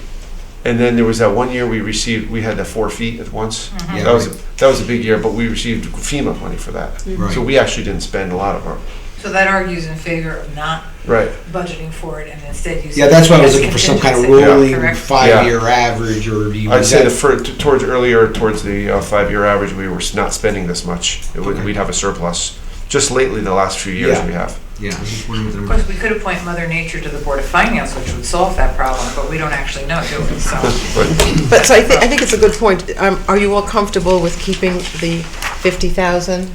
S2: and then there was that one year we had the 4 feet at once.
S4: Yeah,
S2: That was a big year, but we received FEMA money for that,
S4: Right.
S2: so we actually didn't spend a lot of our.
S5: So that argues in favor of not
S2: Right.
S5: budgeting for it and instead using.
S4: Yeah, that's why I was
S5: it as
S4: looking for some kind of
S5: contingency.
S4: rolling
S5: Correct.
S4: 5-year average, or do you?
S2: I'd say towards the 5-year average, we were not spending this much. We'd have a surplus. Just lately, the last few years,
S4: Yeah.
S2: we have.
S4: Yeah, I was just wondering what the
S5: Of
S4: number.
S5: course, we could appoint Mother Nature to the Board of Finance, which would solve that problem, but we don't actually know, do we? So,
S1: But, so I think it's a good point. Are you all comfortable with keeping the 50,000?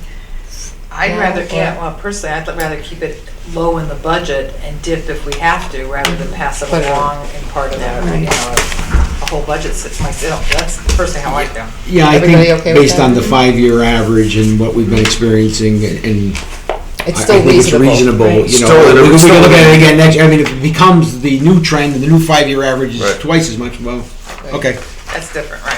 S5: I'd
S1: Yeah,
S5: rather,
S1: or-
S5: well, personally, I'd rather keep it low in the budget and dip if we have to, rather than pass it
S1: But,
S5: along in part of a whole budget myself. That's personally how I feel.
S4: Yeah, I
S1: Everybody
S4: think
S1: okay with
S4: based
S1: that?
S4: on the 5-year average and what we've been experiencing, and
S1: It's
S4: I
S1: still
S4: think it's reasonable,
S1: right?
S4: you know.
S2: Still-
S4: We can
S2: still-
S4: look at it again next, I mean, if it becomes the new trend, and the new 5-year average is
S2: Right.
S4: twice as much, well, okay.
S5: That's different, right?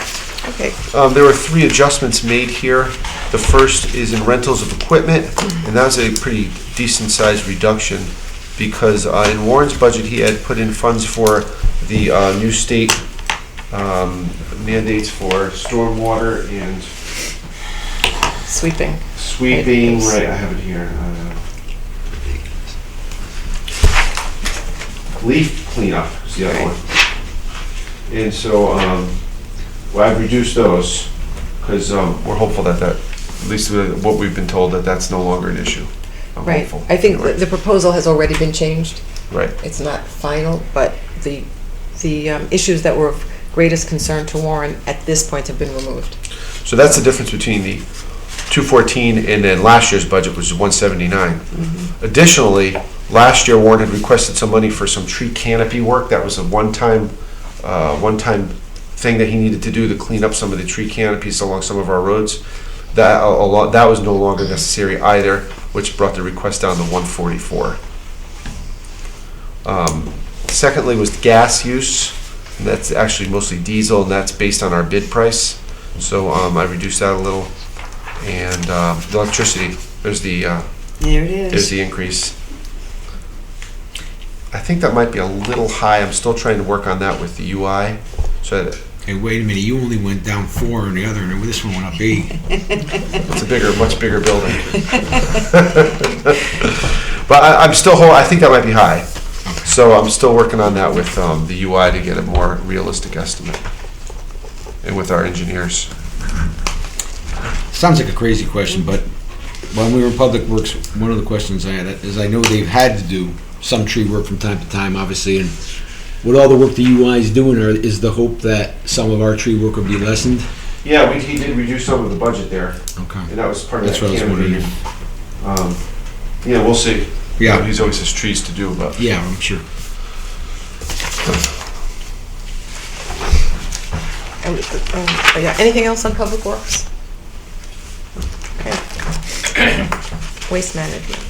S1: Okay,
S2: There were 3 adjustments made here. The first is in rentals of equipment, and that was a pretty decent-sized reduction, because in Warren's budget, he had put in funds for the new state mandates for stormwater and
S1: Sweeping.
S2: sweeping,
S1: Right.
S2: right, I have it here. Leaf cleanup is the other
S1: Right.
S2: one. And so, well, I've reduced those, because we're hopeful that at least with what we've been told, that's no longer an issue. I'm
S1: Right.
S2: hopeful.
S1: I think
S2: Right.
S1: the proposal has already been changed.
S2: Right.
S1: It's not final, but the issues that were of greatest concern to Warren at this point have been removed.
S2: So that's the difference between the 214 and then last year's budget, which is 179. Additionally, last year Warren had requested some money for some tree canopy work. That was a one-time thing that he needed to do to clean up some of the tree canopies along some of our roads. That was no longer necessary either, which brought the request down to 144. Secondly was gas use, and that's actually mostly diesel, and that's based on our bid price. So I reduced that a little. And the electricity, there's the
S3: There it
S2: there's
S3: is.
S2: the increase. I think that might be a little high. I'm still trying to work on that with the UI. So that
S4: Hey, wait a minute, you only went down 4 on the other, and this one went up 8.
S2: it's a much bigger building. But I'm still I think that might be high. So I'm still working on that with the UI to get a more realistic estimate, and with our engineers.
S4: Sounds like a crazy question, but when we were in Public Works, one of the questions I had is I know they've had to do some tree work from time to time, obviously, and with all the work the UI is doing, is the hope that some of our tree work will be lessened?
S2: Yeah, he did reduce some of the budget there,
S4: Okay.
S2: and that was part of
S4: That's
S2: that
S4: what I was
S2: canopy.
S4: wondering.
S2: Yeah, we'll see.
S4: Yeah.
S2: He's always has trees to do, but.
S4: Yeah, I'm sure.
S1: Yeah, anything else on Public Works? Okay. Waste management.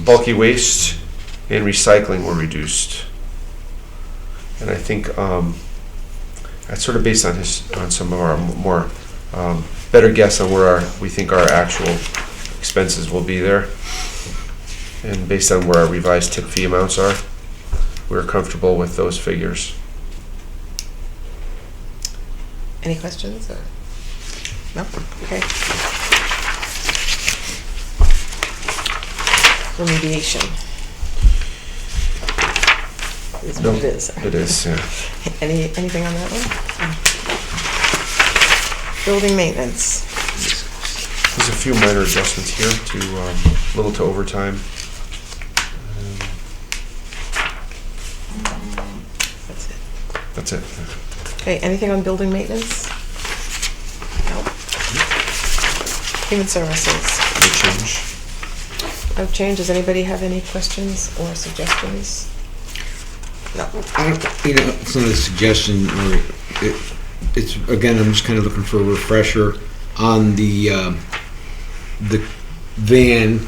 S2: Bulky waste and recycling were reduced. And I think that's sort of based on some of our more better guess on where we think our actual expenses will be there. And based on where our revised tip fee amounts are, we're comfortable with those figures.
S1: Any questions? Or? No? Okay. Remediation. Is what it is.
S2: It is, yeah.
S1: Anything on that one? Building maintenance.
S2: There's a few minor adjustments here to a little to overtime.
S1: That's it.
S2: That's it.
S1: Okay, anything on building maintenance? No. Human services.
S2: No change.
S1: No change. Does anybody have any questions or suggestions? No.
S4: It's not a suggestion, or it's again, I'm just kind of looking for a refresher on the van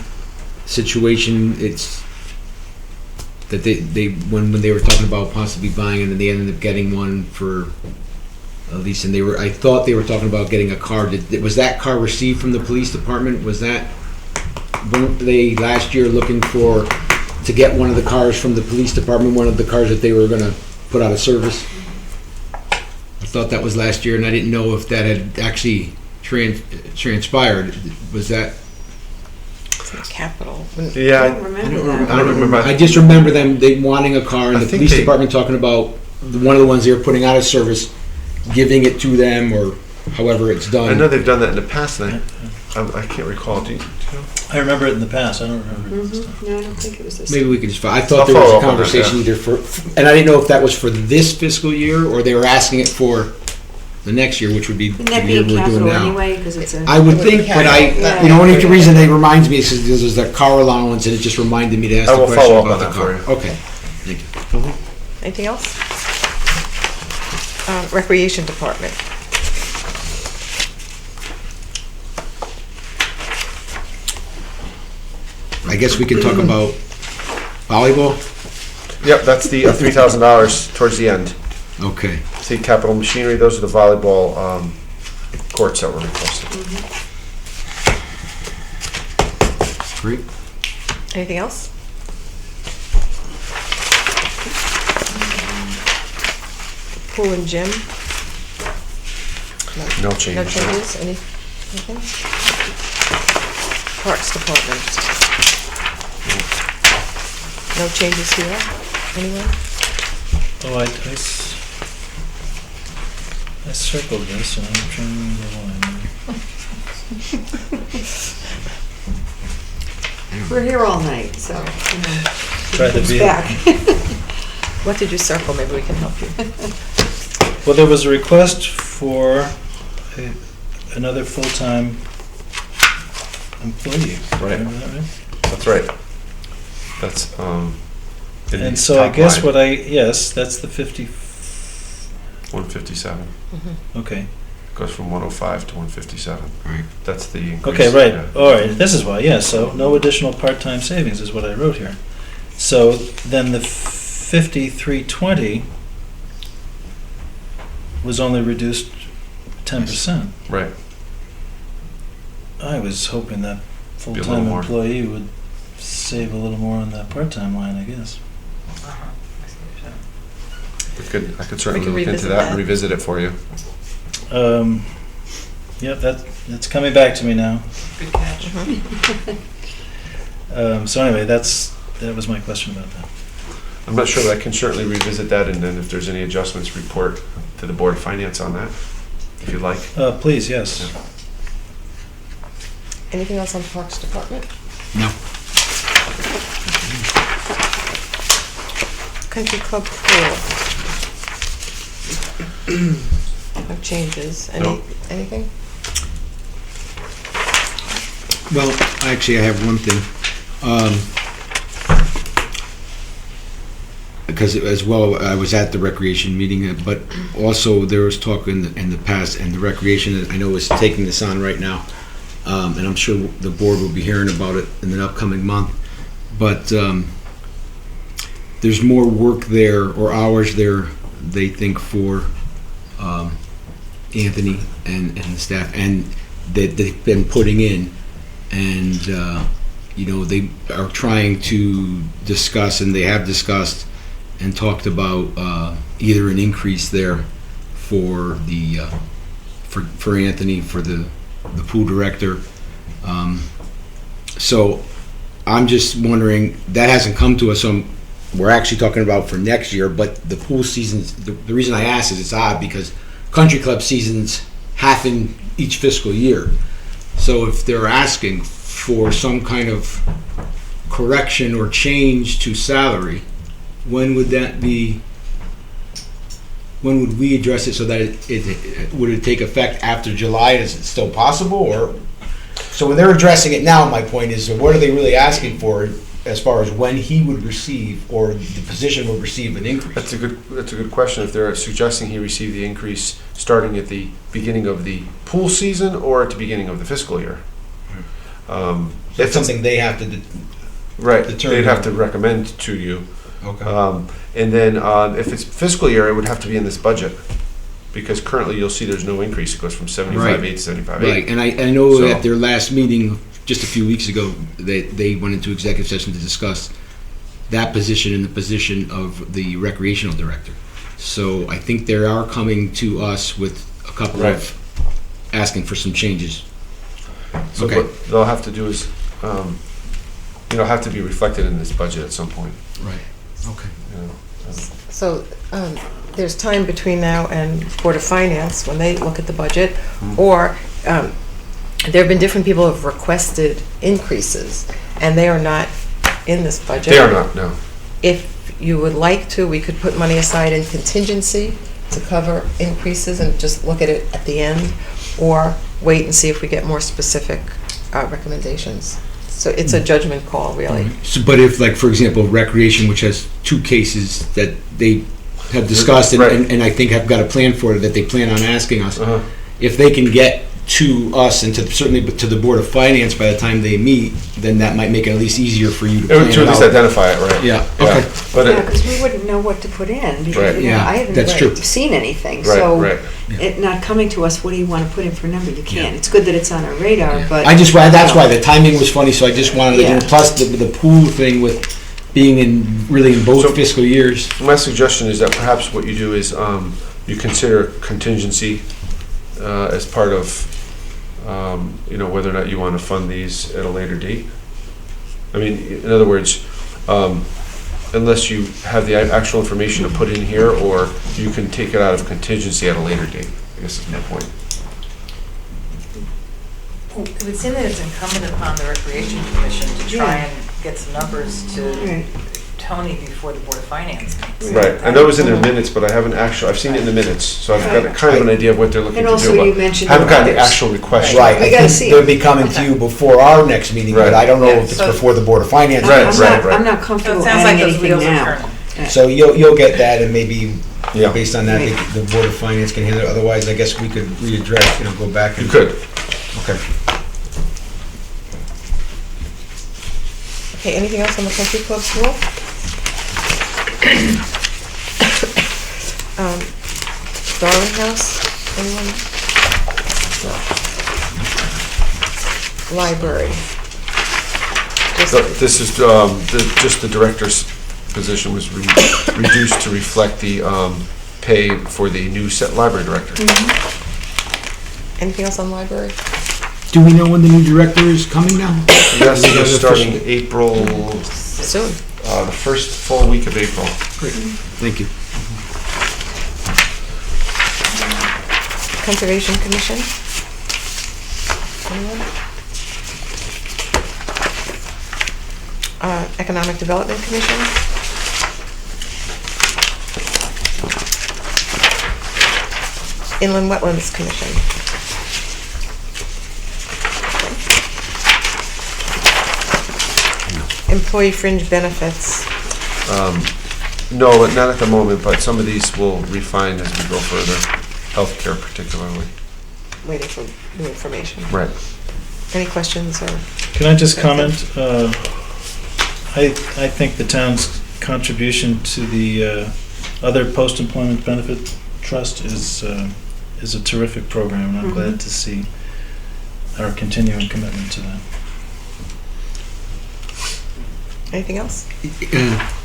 S4: situation. It's that they when they were talking about possibly buying it, and they ended up getting one for at least, and I thought they were talking about getting a car. Was that car received from the police department? Weren't they last year looking to get one of the cars from the police department, one of the cars that they were going to put out of service? I thought that was last year, and I didn't know if that had actually transpired. Was that?
S1: It's not capital.
S2: Yeah,
S3: I don't remember that.
S2: I don't remember.
S4: I just remember them wanting a car, and
S2: I
S4: the
S2: think
S4: police
S2: they-
S4: department talking about one of the ones they were putting out of service, giving it to them, or however it's done.
S2: I know they've done that in the past, and I can't recall. Do you know?
S7: I remember it in the past, I don't remember it this time.
S3: No, I don't think it was this.
S4: Maybe we could just. I
S2: I'll
S4: thought there was
S2: follow
S4: a
S2: up on that,
S4: conversation
S2: yeah.
S4: either for, and I didn't know if that was for this fiscal year or they were asking it for the next year, which would be
S3: Wouldn't
S4: the
S3: that be
S4: year
S3: in
S4: we're doing
S3: capital
S4: now.
S3: anyway, because it's a.
S4: I would think, but
S3: Yeah.
S4: only reason they reminds me is because there's that car allowance, and it just reminded me to ask
S2: I
S4: the
S2: will
S4: question
S2: follow up
S4: about
S2: on
S4: the
S2: that
S4: car.
S2: for you.
S4: Okay, thank you.
S1: Anything else? Recreation department.
S4: I guess we can talk about volleyball.
S2: Yep, that's the $3,000 towards the end.
S4: Okay.
S2: See, capital machinery, those are the volleyball courts that were requested.
S4: Great.
S1: Anything else? Pool and gym?
S2: No
S1: No
S2: change.
S1: changes, anything? Parks Department? No changes here, anyone?
S7: Oh, I circled this, and I'm trying to remember why.
S3: We're here all night, so, you know.
S7: Try to
S3: it's
S7: be-
S3: back.
S1: What did you circle? Maybe we can help you.
S7: Well, there was a request for another full-time employee.
S2: Right.
S7: Remember that, right?
S2: That's right. That's, in the
S7: And so I
S2: top
S7: guess
S2: line,
S7: yes, that's the 50,
S2: 157.
S7: okay.
S2: Goes from 105 to 157.
S4: Right.
S2: That's the increase.
S7: Okay, right,
S2: yeah.
S7: all right, this is why, yeah, so no additional part-time savings is what I wrote here. So then the 5320 was only reduced 10%.
S2: Right.
S7: I was hoping that
S2: Be a
S7: full-time
S2: little more.
S7: employee would save a little more on that part-time line, I guess.
S5: Uh-huh. I see what you're saying.
S2: I could certainly
S1: can
S2: look into
S1: revisit
S2: that and
S1: that.
S2: revisit it for you.
S7: Yep, that's coming back to me now.
S5: Good catch.
S7: So anyway, that was my question about that.
S2: I'm not sure, but I can certainly revisit that, and then if there's any adjustments, report to the Board of Finance on that, if you'd like.
S7: Please, yes.
S1: Anything else on Parks Department?
S4: No.
S1: Country Club Pool? No changes,
S2: No.
S1: anything?
S4: Well, actually, I have one thing. Because as well, I was at the recreation meeting, but also there was talk in the past, and the recreation, I know, is taking this on right now, and I'm sure the board will be hearing about it in the upcoming month. But there's more work there, or hours there, they think, for Anthony and the staff, and that they've been putting in, and they are trying to discuss, and they have discussed and talked about either an increase there for the for Anthony, for the pool director. So I'm just wondering, that hasn't come to us, so we're actually talking about for next year, but the pool seasons, the reason I ask is it's odd because country club seasons happen each fiscal year. So if they're asking for some kind of correction or change to salary, when would that be? When would we address it so that it would it take effect after July? Is it still possible? Or so when they're addressing it now, my point is, what are they really asking for as far as when he would receive, or the position would receive, an increase?
S2: That's a good question. If they're suggesting he receive the increase starting at the beginning of the pool season or at the beginning of the fiscal year.
S4: That's something they have to
S2: Right,
S4: determine.
S2: they'd have to recommend to you.
S4: Okay.
S2: And then if it's fiscal year, it would have to be in this budget, because currently you'll see there's no increase. It goes from 75.8 to 75.8.
S4: Right, and I know
S2: So-
S4: at their last meeting, just a few weeks ago, they went into executive session to discuss that position and the position of the recreational director. So I think they are coming to us with a couple
S2: Right.
S4: of, asking for some changes.
S2: So
S4: Okay.
S2: what they'll have to do is, have to be reflected in this budget at some point.
S4: Right, okay.
S1: So there's time between now and Board of Finance when they look at the budget, or there have been different people who have requested increases, and they are not in this budget.
S2: They are not, no.
S1: If you would like to, we could put money aside in contingency to cover increases and just look at it at the end, or wait and see if we get more specific recommendations. So it's a judgment call, really.
S4: So, but if, like, for example, recreation, which has two cases that they have discussed, and,
S2: Right.
S4: and I think have got a plan for it, that they plan on asking us,
S2: Uh-huh.
S4: if they can get to us and to certainly to the Board of Finance by the time they meet, then that might make it at least easier for you to
S2: It
S4: plan
S2: would to
S4: it
S2: at least
S4: out.
S2: identify it, right?
S4: Yeah, okay.
S2: But
S3: Yeah, because we wouldn't know what to put in,
S2: Right.
S3: because,
S4: Yeah,
S3: I haven't
S4: that's true.
S3: seen anything,
S2: Right,
S3: so
S2: right.
S3: it not coming to us, what do you want to put in for number? You can't. It's good that it's on our radar,
S4: Yeah.
S3: but.
S4: That's why the timing was funny, so I just wanted to,
S3: Yeah.
S4: plus the pool thing with being really in both
S2: So-
S4: fiscal years.
S2: My suggestion is that perhaps what you do is you consider contingency as part of, whether or not you want to fund these at a later date. I mean, in other words, unless you have the actual information to put in here, or you can take it out of contingency at a later date, I guess is my point.
S5: It would seem that it's incumbent upon the Recreation Commission to try and get some numbers to
S3: Right.
S5: Tony before the Board of Finance meets.
S2: Right, I know it was in their minutes, but I haven't I've seen it in the minutes, so I've got a kind of an idea of what they're looking
S3: And
S2: to
S3: also
S2: do.
S3: you
S2: but
S3: mentioned
S2: haven't gotten the
S3: others.
S2: actual request.
S4: Right,
S3: We
S4: I
S3: gotta
S4: think
S3: see
S4: they'll
S3: it.
S4: be coming to you before our next meeting, but
S2: Right.
S4: I don't know
S5: Yeah,
S4: if it's
S5: so-
S4: before the Board of Finance.
S2: Right,
S3: I'm not
S5: So
S3: comfortable
S5: it sounds like
S3: adding
S5: those
S3: anything
S5: wheels are
S3: now.
S5: turning.
S4: So you'll get that, and maybe,
S2: Yeah.
S4: based on that,
S3: Right.
S4: the Board of Finance can handle it. Otherwise, I guess we could readdress, go back.
S2: You
S4: and
S2: could.
S4: Okay.
S1: Okay, anything else on the country club rule? Darling House, anyone? No. Library.
S2: This is, just the director's position was reduced to reflect the pay for the new library director.
S1: Anything else on library?
S4: Do we know when the new director is coming now?
S2: Yes,
S4: We got
S2: it's
S4: it
S2: starting
S4: officially?
S2: April,
S1: Soon.
S2: the first full week of April.
S4: Thank you.
S1: Conservation Commission? Anyone? Economic Development Commission? Inland Wetlands Commission? Employee fringe benefits?
S2: No, but not at the moment, but some of these will refine as we go further, healthcare particularly.
S1: Waiting for new information.
S2: Right.
S1: Any questions or?
S7: Can I just comment? I think the town's contribution to the other post-employment benefit trust is a terrific program, and I'm glad to see our continuing commitment to that.
S1: Anything else?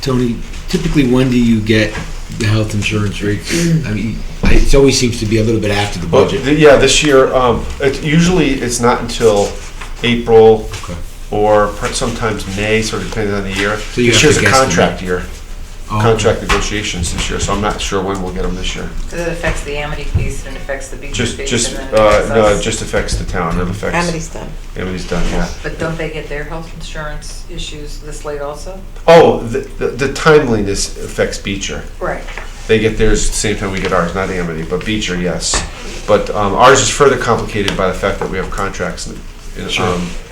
S4: Tony, typically when do you get the health insurance rates? I mean, it always seems to be a little bit after the
S2: Well,
S4: budget.
S2: yeah, this year, it's not until April
S4: Okay.
S2: or sometimes May, sort of depending on the year.
S4: So you
S2: This
S4: have
S2: year's
S4: to
S2: a
S4: guesstimate.
S2: contract year,
S4: Oh,
S2: contract negotiations this year, so I'm not sure when we'll get them this year.
S5: Because it affects the Amity piece and it affects the Beecher
S2: Just,
S5: piece and then it
S2: no,
S5: affects
S2: it
S5: us.
S2: just affects the town, it affects.
S1: Amity's done.
S2: Amity's done, yeah.
S5: But don't they get their health insurance issues this late also?
S2: Oh, the timeliness affects Beecher.
S5: Right.
S2: They get theirs at the same time we get ours, not Amity, but Beecher, yes. But ours is further complicated by the fact that we have contracts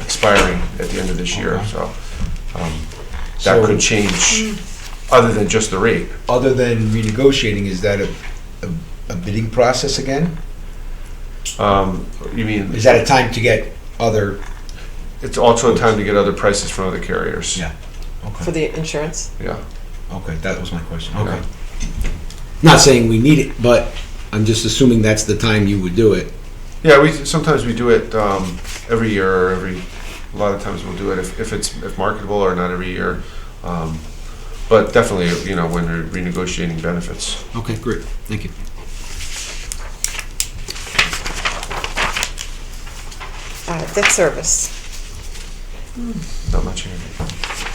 S2: expiring at the end of this year, so that
S4: So-
S2: could change, other than just the rate.
S4: Other than renegotiating, is that a bidding process again?
S2: You mean,
S4: Is that a time to get other?
S2: it's also a time to get other prices from other carriers.
S4: Yeah.
S1: For the insurance?
S2: Yeah.
S4: Okay, that was my question.
S2: Yeah.
S4: Okay. Not saying we need it, but I'm just assuming that's the time you would do it.
S2: Yeah, sometimes we do it every year, or a lot of times we'll do it if marketable, or not every year. But definitely, when we're renegotiating benefits.
S4: Okay, great. Thank you.
S1: Debt service?
S2: Not much here.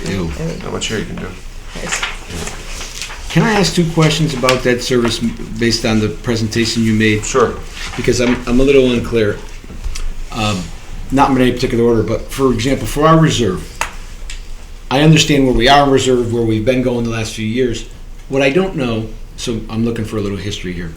S4: Ew.
S2: Not much here you can do.
S4: Can I ask two questions about that service based on the presentation you made?
S2: Sure.
S4: Because I'm a little unclear. Not in any particular order, but for example, for our reserve, I understand where we are in reserve, where we've been going the last few years. What I don't know, so I'm looking for a little history here.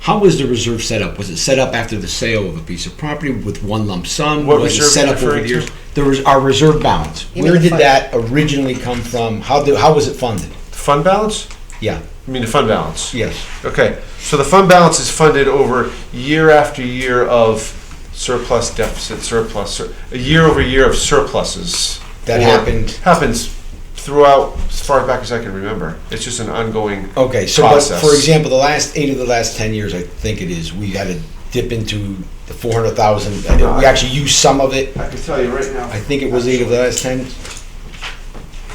S4: How was the reserve set up? Was it set up after the sale of a piece of property with one lump sum?
S2: What
S4: was it
S2: reserve
S4: set
S2: are you
S4: up over the
S2: referring
S4: years? There was our reserve balance.
S1: You mean
S4: Where
S1: the
S4: did
S1: fund?
S4: that originally come from? How was it funded?
S2: Fund balance?
S4: Yeah.
S2: You mean the fund balance?
S4: Yes.
S2: Okay, so the fund balance is funded over year after year of surplus, deficit, surplus, year over year of surpluses.
S4: That
S2: Or
S4: happened.
S2: Happens throughout, as far back as I can remember. It's just an ongoing
S4: Okay, so but
S2: process.
S4: for example, the last 8 of the last 10 years, I think it is, we had to dip into the 400,000.
S2: No,
S4: We actually used some of it.
S2: I can tell you right now.
S4: I think it was 8 of the last 10.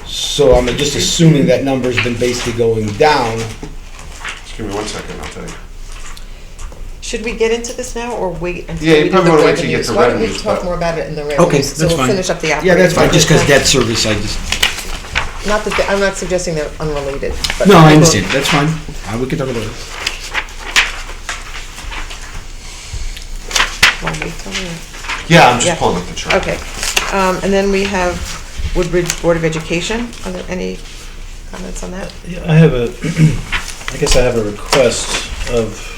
S4: So I'm just assuming that number's been basically going down.
S2: Just give me 1 second, I'll tell you.
S1: Should we get into this now or wait until
S2: Yeah, you
S1: we do
S2: probably
S1: the
S2: wanna wait till you get
S1: revenues?
S2: to
S1: Why don't we
S2: revenues,
S1: talk
S2: but-
S1: more about it in the revenues?
S4: Okay,
S1: So
S4: that's
S1: we'll
S4: fine.
S1: finish up the
S4: Yeah,
S1: operating.
S4: that's fine, just because
S1: budget.
S4: debt service, I just,
S1: Not that, I'm not suggesting they're unrelated. but
S4: no, I
S1: will-
S4: understand, that's fine. We can talk about it.
S1: Want me to tell you?
S2: Yeah, I'm
S1: Yeah.
S2: just pulling up the chart.
S1: Okay, and then we have Woodbridge Board of Education. Are there any comments on that?
S7: Yeah, I have a, I guess I have a request of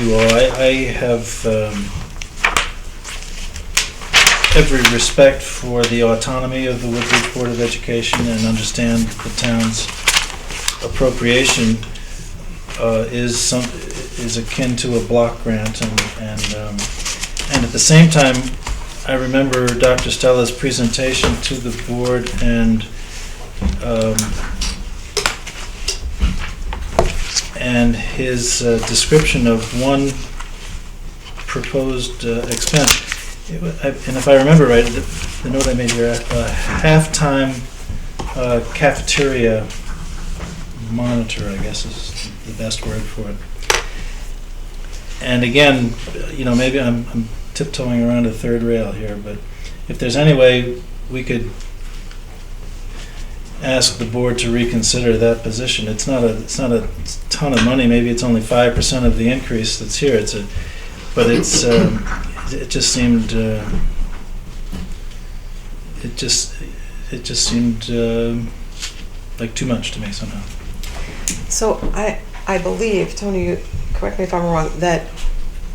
S7: you all. I have every respect for the autonomy of the Woodbridge Board of Education and understand the town's appropriation is akin to a block grant, and at the same time, I remember Dr. Stella's presentation to the board and his description of one proposed expense. And if I remember right, the note I made here, a half-time cafeteria monitor, I guess is the best word for it. And again, maybe I'm tiptoeing around a third rail here, but if there's any way we could ask the board to reconsider that position. It's not a ton of money. Maybe it's only 5% of the increase that's here. But it just seemed it just seemed like too much to me somehow.
S1: So I believe, Tony, you correct me if I'm wrong, that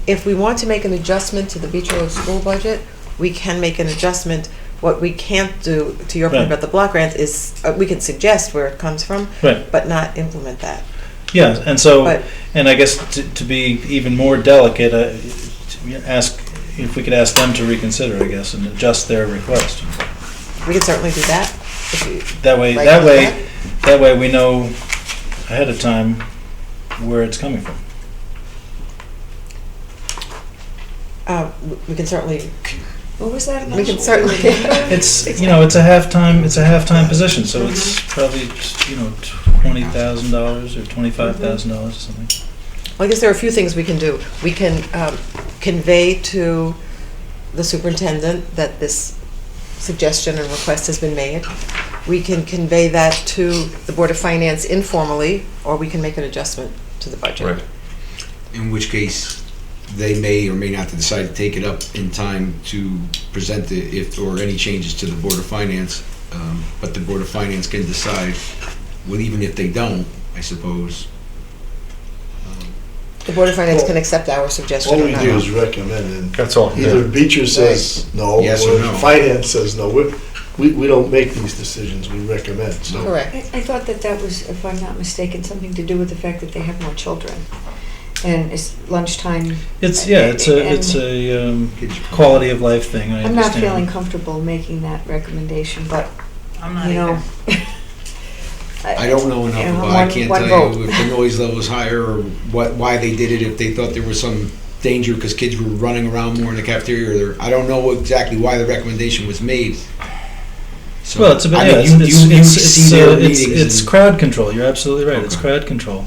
S1: if we want to make an adjustment to the Beach Road School budget, we can make an adjustment. What we can't do, to your point
S7: Right.
S1: about the block grant, is we can suggest where it comes from,
S7: Right.
S1: but not implement that.
S7: Yeah, and so,
S1: But-
S7: and I guess to be even more delicate, ask if we could ask them to reconsider, I guess, and adjust their request.
S1: We can certainly do that. If you
S7: That way,
S1: like
S7: that
S1: to do
S7: way, that way we know ahead of time where it's coming from.
S1: We can certainly,
S3: What was that?
S1: we can certainly.
S7: It's it's a half-time position, so it's probably $20,000 or $25,000 or something.
S1: Well, I guess there are a few things we can do. We can convey to the superintendent that this suggestion and request has been made. We can convey that to the Board of Finance informally, or we can make an adjustment to the budget.
S2: Right.
S4: In which case, they may or may not decide to take it up in time to present it, or any changes to the Board of Finance. But the Board of Finance can decide, well, even if they don't, I suppose.
S1: The Board of Finance
S6: Well,
S1: can accept our suggestion
S6: All
S1: or
S6: we
S1: not.
S6: do is recommend, and
S2: That's all.
S6: either
S2: Yeah.
S6: Beecher says no,
S4: Yes or no.
S6: Finance says no. We don't make these decisions, we recommend, so.
S1: Correct.
S3: I thought that was, if I'm not mistaken, something to do with the fact that they have more children. And it's lunchtime.
S7: It's a quality of life thing. I
S3: I'm not
S7: understand.
S3: feeling comfortable making that recommendation, but,
S5: I'm not
S3: you know.
S5: either.
S4: I don't know enough
S3: You know,
S4: about it. I can't
S3: one
S4: tell
S3: vote.
S4: you if the noise level is higher or why they did it, if they thought there was some danger because kids were running around more in the cafeteria. I don't know exactly why the recommendation was made. So,
S7: Well, it's a bit,
S4: I
S7: yeah,
S4: mean, you see their meetings
S7: it's
S4: and-
S7: crowd control. You're absolutely right. It's
S4: Okay.
S7: crowd control.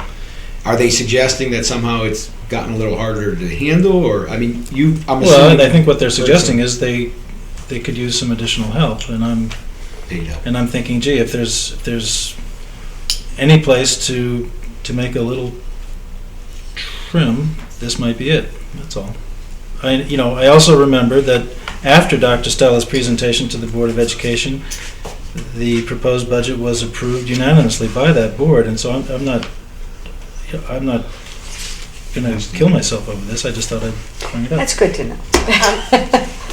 S4: Are they suggesting that somehow it's gotten a little harder to handle, or, I mean, I'm
S7: Well,
S4: assuming.
S7: I think what they're suggesting is they could use some additional help, and I'm thinking, gee, if there's any place to make a little trim, this might be it. That's all. I also remember that after Dr. Stella's presentation to the Board of Education, the proposed budget was approved unanimously by that board, and so I'm not going to kill myself over this. I just thought I'd bring it up.
S3: That's good to know.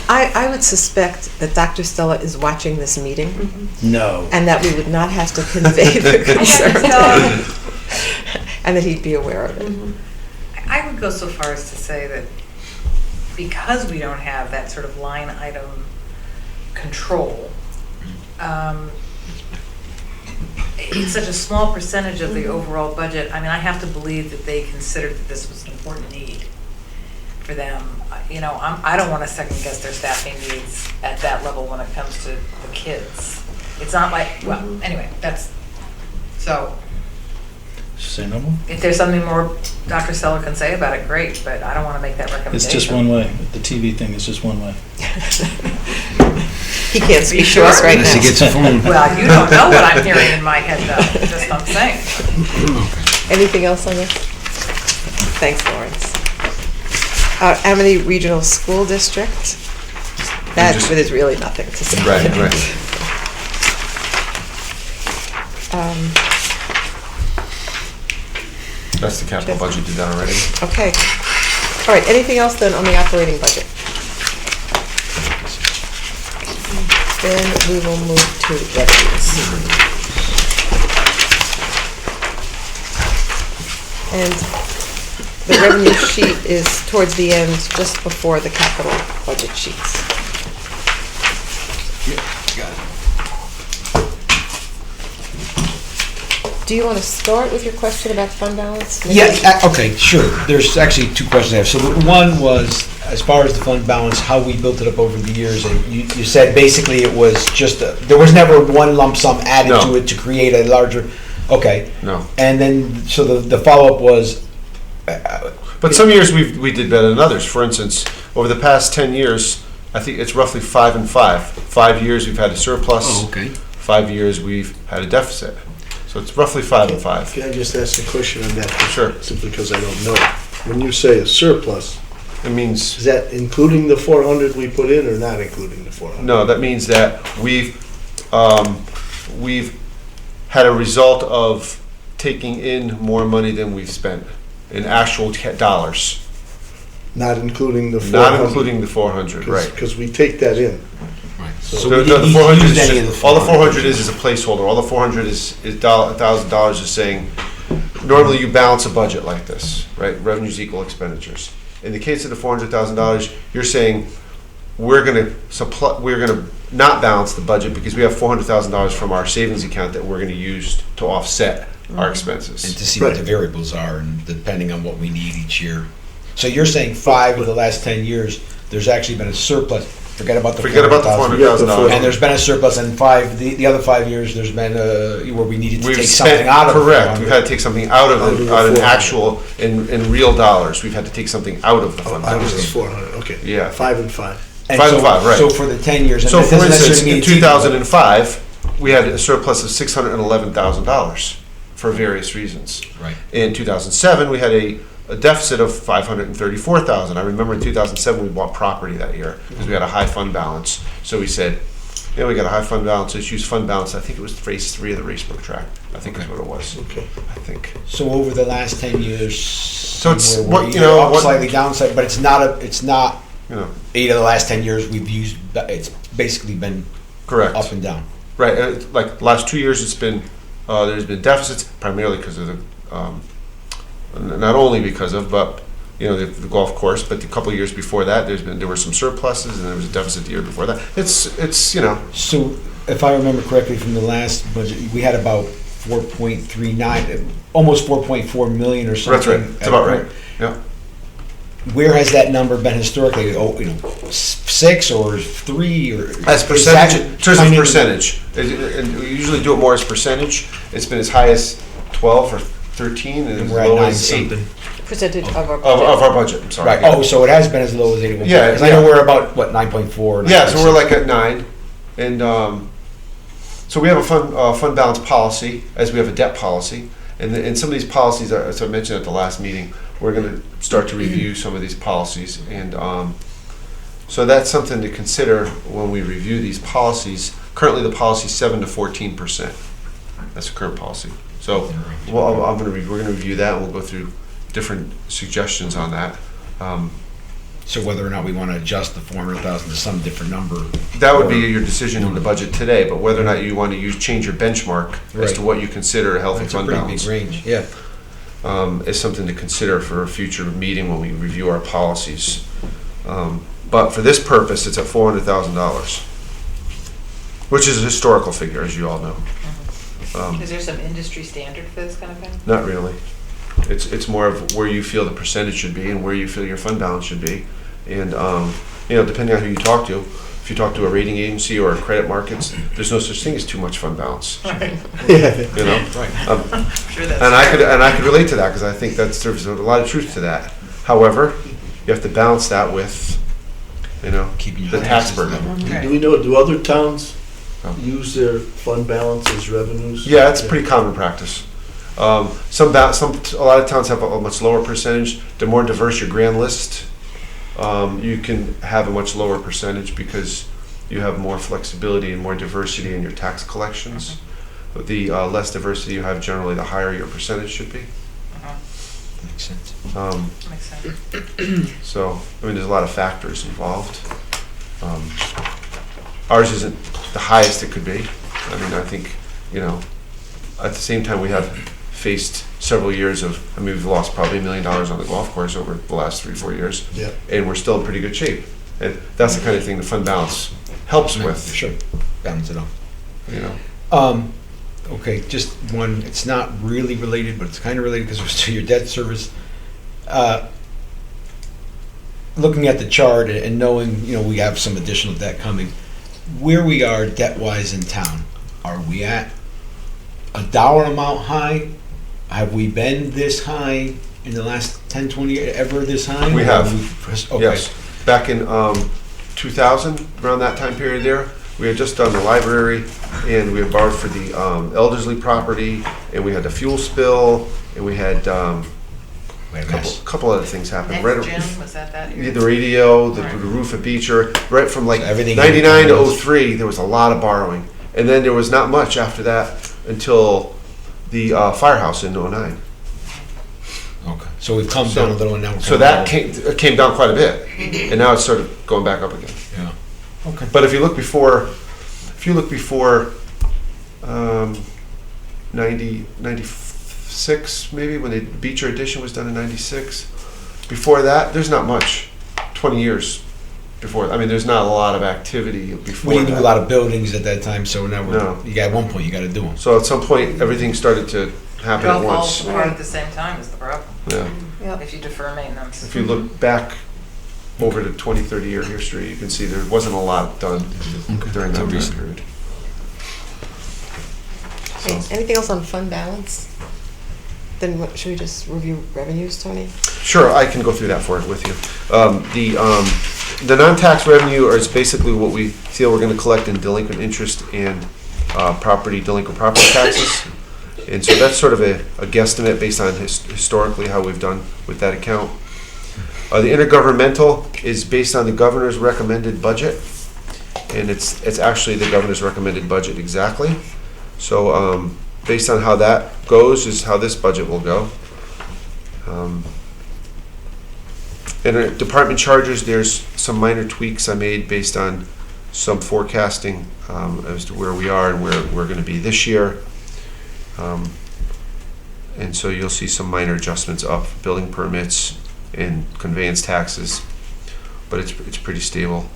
S1: I would suspect that Dr. Stella is watching this meeting,
S7: No.
S1: and that we would not have to convey the concern to him, and that he'd be aware of it.
S5: I would go so far as to say that because we don't have that sort of line item control, it's such a small percentage of the overall budget. I mean, I have to believe that they considered that this was an important need for them. I don't want to second guess their staffing needs at that level when it comes to the kids. It's not like, well, anyway, that's, so.
S7: Say no more?
S5: If there's something more Dr. Seller can say about it, great, but I don't want to make that recommendation.
S7: It's just one way. The TV thing is just one way.
S1: He can't speak to
S5: sure?
S1: us right
S4: Unless
S1: now.
S4: he gets a phone.
S5: Well, you don't know what I'm hearing in my head, though, just I'm saying.
S1: Anything else on this? Thanks, Lawrence. Amity Regional School District. That
S2: just-
S1: there's really nothing to say.
S2: Right, right. That's the capital budget, did that already.
S1: Okay. All right, anything else then on the operating budget? Then we will move to revenues. And the revenue sheet is towards the end, just before the capital budget sheets. Do you want to start with your question about fund balance?
S4: Yeah, okay, sure. There's actually two questions I have. So the one was, as far as the fund balance, how we built it up over the years, and you said basically it was just, there was never one lump sum added
S2: No.
S4: to it to create a larger, okay.
S2: No.
S4: And then, so the follow-up was,
S2: But some years we did better than others. For instance, over the past 10 years, I think it's roughly 5 and 5. 5 years we've had a surplus.
S4: okay.
S2: 5 years we've had a deficit. So it's roughly 5 and 5.
S6: Can I just ask a question on that?
S2: Sure.
S6: Simply because I don't know. When you say a surplus,
S2: It means,
S6: is that including the 400 we put in or not including the 400?
S2: no, that means that we've had a result of taking in more money than we've spent in actual dollars.
S6: Not including the 400?
S2: Not including the 400, right.
S6: Because we take that in.
S4: Right.
S6: So
S4: So
S2: The
S4: we didn't
S2: the
S4: need to
S2: 400
S4: use
S2: is
S4: any of
S2: just,
S4: the
S2: all the 400 is a placeholder. All the 400 is $1,000 is saying, normally you balance a budget like this, right? Revenues equal expenditures. In the case of the $400,000, you're saying we're gonna not balance the budget because we have $400,000 from our savings account that we're gonna use to offset our expenses.
S4: And to see what the
S6: Right.
S4: variables are, and depending on what we need each year. So you're saying 5 of the last 10 years, there's actually been a surplus, forget about the
S2: Forget about the
S4: $400,000.
S2: $400,000.
S4: And there's been a surplus in the other 5 years, there's been where we needed to
S2: We've
S4: take something
S2: spent,
S4: out of it.
S2: correct, we've had to take something out of
S6: Out of
S2: it,
S6: the
S2: out in
S6: 400.
S2: actual, in real dollars, we've had to take something out of the fund
S6: Out of the
S2: balance.
S6: 400, okay.
S2: Yeah.
S6: 5 and 5.
S4: And
S2: 5
S4: so,
S2: and 5, right.
S4: So for the 10 years, and
S2: So
S4: that
S2: for
S4: doesn't
S2: instance,
S4: necessarily mean
S2: in
S4: it's equal.
S2: 2005, we had a surplus of $611,000 for various reasons.
S4: Right.
S2: In 2007, we had a deficit of $534,000. I remember in 2007, we bought property that year because we had a high fund balance. So we said, we got a high fund balance, let's use fund balance. I think it was phase 3 of the Racebrook track. I think is what it was.
S6: Okay.
S2: I think.
S4: So over the last 10 years, so
S2: it's
S4: we're
S2: what, you
S4: either
S2: know,
S4: up
S2: what-
S4: slightly downside, but it's not
S2: You know,
S4: 8 of the last 10 years we've used, it's basically been
S2: correct.
S4: up and down.
S2: Right, like the last 2 years, it's been there's been deficits primarily because of the not only because of, but the golf course. But the couple of years before that, there were some surpluses, and there was a deficit the year before that. It's
S4: So, if I remember correctly from the last budget, we had about 4.39, almost 4.4 million or something.
S2: that's right. It's about right. Yeah.
S4: Where has that number been historically? 6 or 3 or?
S2: As
S4: is
S2: percentage,
S4: that
S2: in terms of
S4: kind
S2: percentage, and we usually do it more as percentage. It's been as high as 12 or 13, and
S4: And
S2: as
S4: we're at
S2: low
S4: 9
S2: as 8
S4: something.
S1: Percentage of our
S2: of
S1: budget.
S2: our budget. I'm sorry.
S4: Right,
S2: Yeah.
S4: oh, so it has been as low as 81.
S2: Yeah,
S4: Because I know
S2: yeah.
S4: we're about, 9.4?
S2: Yeah, so we're like at 9, and so we have a fund balance policy, as we have a debt policy, and some of these policies, as I mentioned at the last meeting, we're going to start to review some of these policies, and so that's something to consider when we review these policies. Currently, the policy is 7 to 14%. That's the current policy. So, well, we're going to review that, and we'll go through different suggestions on that.
S4: So whether or not we want to adjust the 400,000 to some different number.
S2: That would be your decision in the budget today, but whether or not you want to change your benchmark as to
S4: Right.
S2: what you consider a healthy
S4: That's a
S2: fund
S4: pretty
S2: balance
S4: big range, yeah.
S2: is something to consider for a future meeting when we review our policies. But for this purpose, it's at $400,000, which is a historical figure, as you all know.
S5: Is there some industry standard for this kind of thing?
S2: Not really. It's more of where you feel the percentage should be and where you feel your fund balance should be. And, depending on who you talk to, if you talk to a rating agency or a credit markets, there's no such thing as too much fund balance.
S5: Right.
S2: You know,
S4: Right.
S5: I'm sure that's
S2: and I
S5: fair.
S2: could relate to that because I think that there's a lot of truth to that. However, you have to balance that with, you know,
S4: Keeping your
S2: the tax
S4: taxes
S2: burden.
S4: low.
S6: Do we know, do other towns
S2: Oh.
S6: use their fund balance as revenues?
S2: Yeah, it's pretty common practice. A lot of towns have a much lower percentage. The more diverse your grand list, you can have a much lower percentage because you have more flexibility and more diversity in your tax collections. But the less diversity you have, generally, the higher your percentage should be.
S4: Makes sense.
S5: Makes sense.
S2: So, I mean, there's a lot of factors involved. Ours isn't the highest it could be. I mean, I think, you know, at the same time, we have faced several years of, I mean, we've lost probably $1 million on the golf course over the last 3-4 years.
S6: Yeah.
S2: And we're still in pretty good shape. And that's the kind of thing the fund balance helps with,
S4: Sure, balance it out.
S2: you know.
S4: Okay, just one, it's not really related, but it's kind of related because it was to your debt service. Looking at the chart and knowing, you know, we have some additional debt coming, where we are debt-wise in town, are we at a dollar amount high? Have we been this high in the last 10, 20 years, ever this high?
S2: We have.
S4: Okay.
S2: Yes. Back in 2000, around that time period there, we had just done the library, and we had borrowed for the Eldersley property, and we had the fuel spill, and we had
S4: Wait a
S2: a
S4: minute.
S2: couple other things happen.
S5: Next
S2: Right,
S5: June, was that year?
S2: the radio, the
S5: Right.
S2: roof of Beecher, right from like
S4: So everything
S2: 99 to
S4: in-
S2: 03, there was a lot of borrowing. And then there was not much after that until the firehouse in 09.
S4: Okay, so we've come
S2: So-
S4: down a little and now we're
S2: So
S4: coming
S2: that
S4: down.
S2: came down quite a bit. And now it's sort of going back up again.
S4: Yeah. Okay.
S2: But if you look before 96, maybe, when the Beecher addition was done in 96, before that, there's not much. 20 years before, I mean, there's not a lot of activity before
S4: We didn't do
S2: that.
S4: a lot of buildings at that time, so now
S2: No.
S4: you got, at one point, you gotta do them.
S2: So at some point, everything started to happen
S5: It
S2: at
S5: all falls
S2: once.
S5: apart at the same time is the problem,
S2: Yeah.
S1: Yep.
S5: if you defer maintenance.
S2: If you look back over the 20, 30-year history, you can see there wasn't a lot done during that time
S4: recent.
S2: period.
S1: Okay, anything else on fund balance? Then what, should we just review revenues, Tony?
S2: Sure, I can go through that with you. The non-tax revenue is basically what we feel we're going to collect in delinquent interest and delinquent property taxes. And so that's sort of a guesstimate based on historically how we've done with that account. The intergovernmental is based on the governor's recommended budget, and it's actually the governor's recommended budget exactly. So based on how that goes is how this budget will go. And department charges, there's some minor tweaks I made based on some forecasting as to where we are and where we're going to be this year. And so you'll see some minor adjustments up, building permits and conveyance taxes, but it's pretty stable.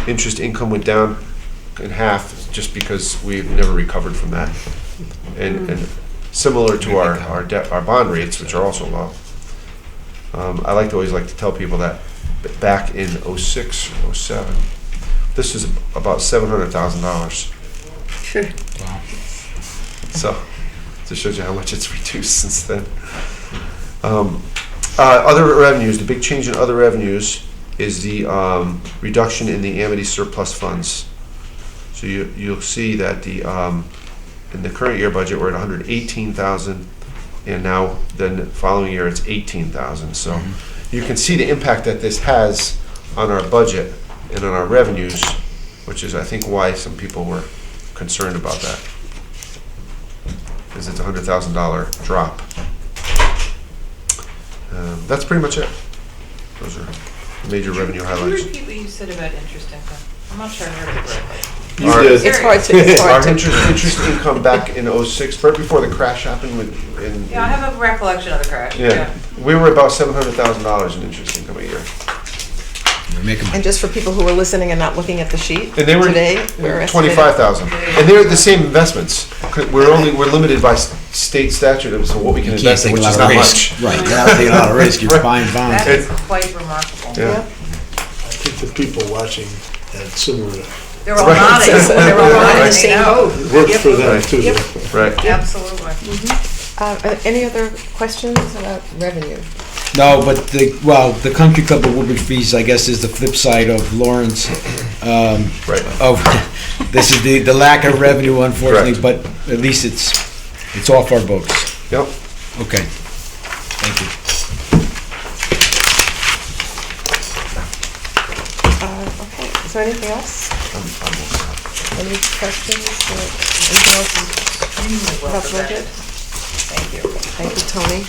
S2: Interest income went down in half just because we've never recovered from that. And similar to our bond rates, which are also low. I always like to tell people that back in 06, 07, this was about $700,000.
S1: Sure.
S4: Wow.
S2: So, just shows you how much it's reduced since then. Other revenues, the big change in other revenues is the reduction in the Amity surplus funds. So you'll see that in the current year budget, we're at 118,000, and now then the following year it's 18,000. So you can see the impact that this has on our budget and on our revenues, which is I think why some people were concerned about that, because it's a $100,000 drop. That's pretty much it. Those are major revenue
S5: Can you
S2: highlights.
S5: repeat what you said about interest income? I'm not sure I heard it correctly.
S6: You
S2: Our-
S6: did.
S1: It's hard to, it's
S2: Our
S1: hard to.
S2: interest income back in 06, right before the crash happened in.
S5: Yeah, I have a recollection of the crash.
S2: Yeah, we were about $700,000 in interest income a year.
S4: We're making
S1: And just for people who are listening and not looking at the sheet,
S2: And they were
S1: today, we're estimating.
S2: 25,000. And they're the same investments. We're limited by state statute as to what we can
S4: You can't
S2: invest in,
S4: take a
S2: which is
S4: lot of
S2: not
S4: risk.
S2: much.
S4: Right, you're not taking a lot of risk, you're
S2: Right.
S4: buying bonds.
S5: That is quite remarkable.
S2: Yeah.
S6: think the people watching had similar,
S5: They're all nodding, they're all nodding,
S3: the same
S5: they know.
S3: boat.
S6: worked for them
S2: Right.
S6: too.
S3: Yep.
S2: Right.
S5: Absolutely.
S1: Any other questions about revenue?
S4: No, but the Country Club of Woodbridge fees, I guess, is the flip side of Lawrence.
S2: Right.
S4: Of this is the lack of revenue, unfortunately, but at least it's off our books.
S2: Yep.
S4: Okay. Thank you.
S1: Okay, is there anything else? Any questions or anything else
S5: Extremely well
S1: about the budget?
S5: presented. Thank you.
S1: Thank you, Tony.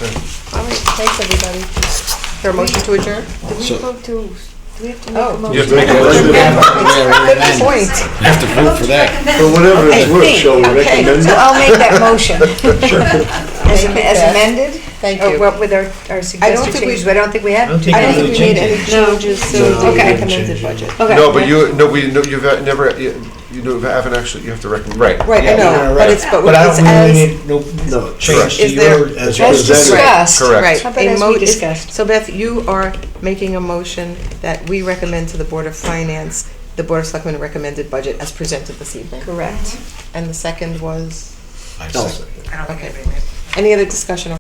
S1: All right, thanks, everybody. Is there a motion to adjourn?
S3: Do we
S4: So-
S3: vote to, do we have to make
S1: Oh.
S3: a
S2: You
S3: motion?
S2: have to make a motion.
S1: Good point.
S4: You have to vote for that.
S6: For whatever it's
S3: I
S6: worth,
S3: think,
S6: shall we
S3: okay,
S6: recommend
S3: so
S6: it?
S3: I'll make that motion. As
S1: Thank you,
S3: as
S1: Beth.
S3: amended?
S1: Thank
S3: Or
S1: you.
S3: what with our suggested
S1: think we-
S3: changes? I don't think we have.
S7: I don't think
S1: I don't
S7: we
S1: think we
S7: really
S1: made
S7: changed
S1: any
S7: it.
S1: changes to
S6: No,
S1: the
S6: we didn't
S1: recommended
S6: change it.
S1: budget.
S3: Okay.
S2: No, but you've never, you haven't actually, you have to recommend. Right.
S1: Right, I know, but it's,
S7: But I
S1: it's
S7: don't
S1: as,
S7: really need no
S6: No,
S7: change to
S1: Is there-
S7: your.
S6: as
S3: As
S6: presented.
S3: discussed.
S2: Correct.
S1: right.
S3: How about
S1: a
S3: as
S1: mo-
S3: we
S1: is-
S3: discussed?
S1: So Beth, you are making a motion that we recommend to the Board of Finance, the Board of Selectmen recommended budget as presented this evening.
S3: Correct.
S1: And the second was,
S5: I don't think
S1: Okay.
S5: anybody made.
S1: any other discussion or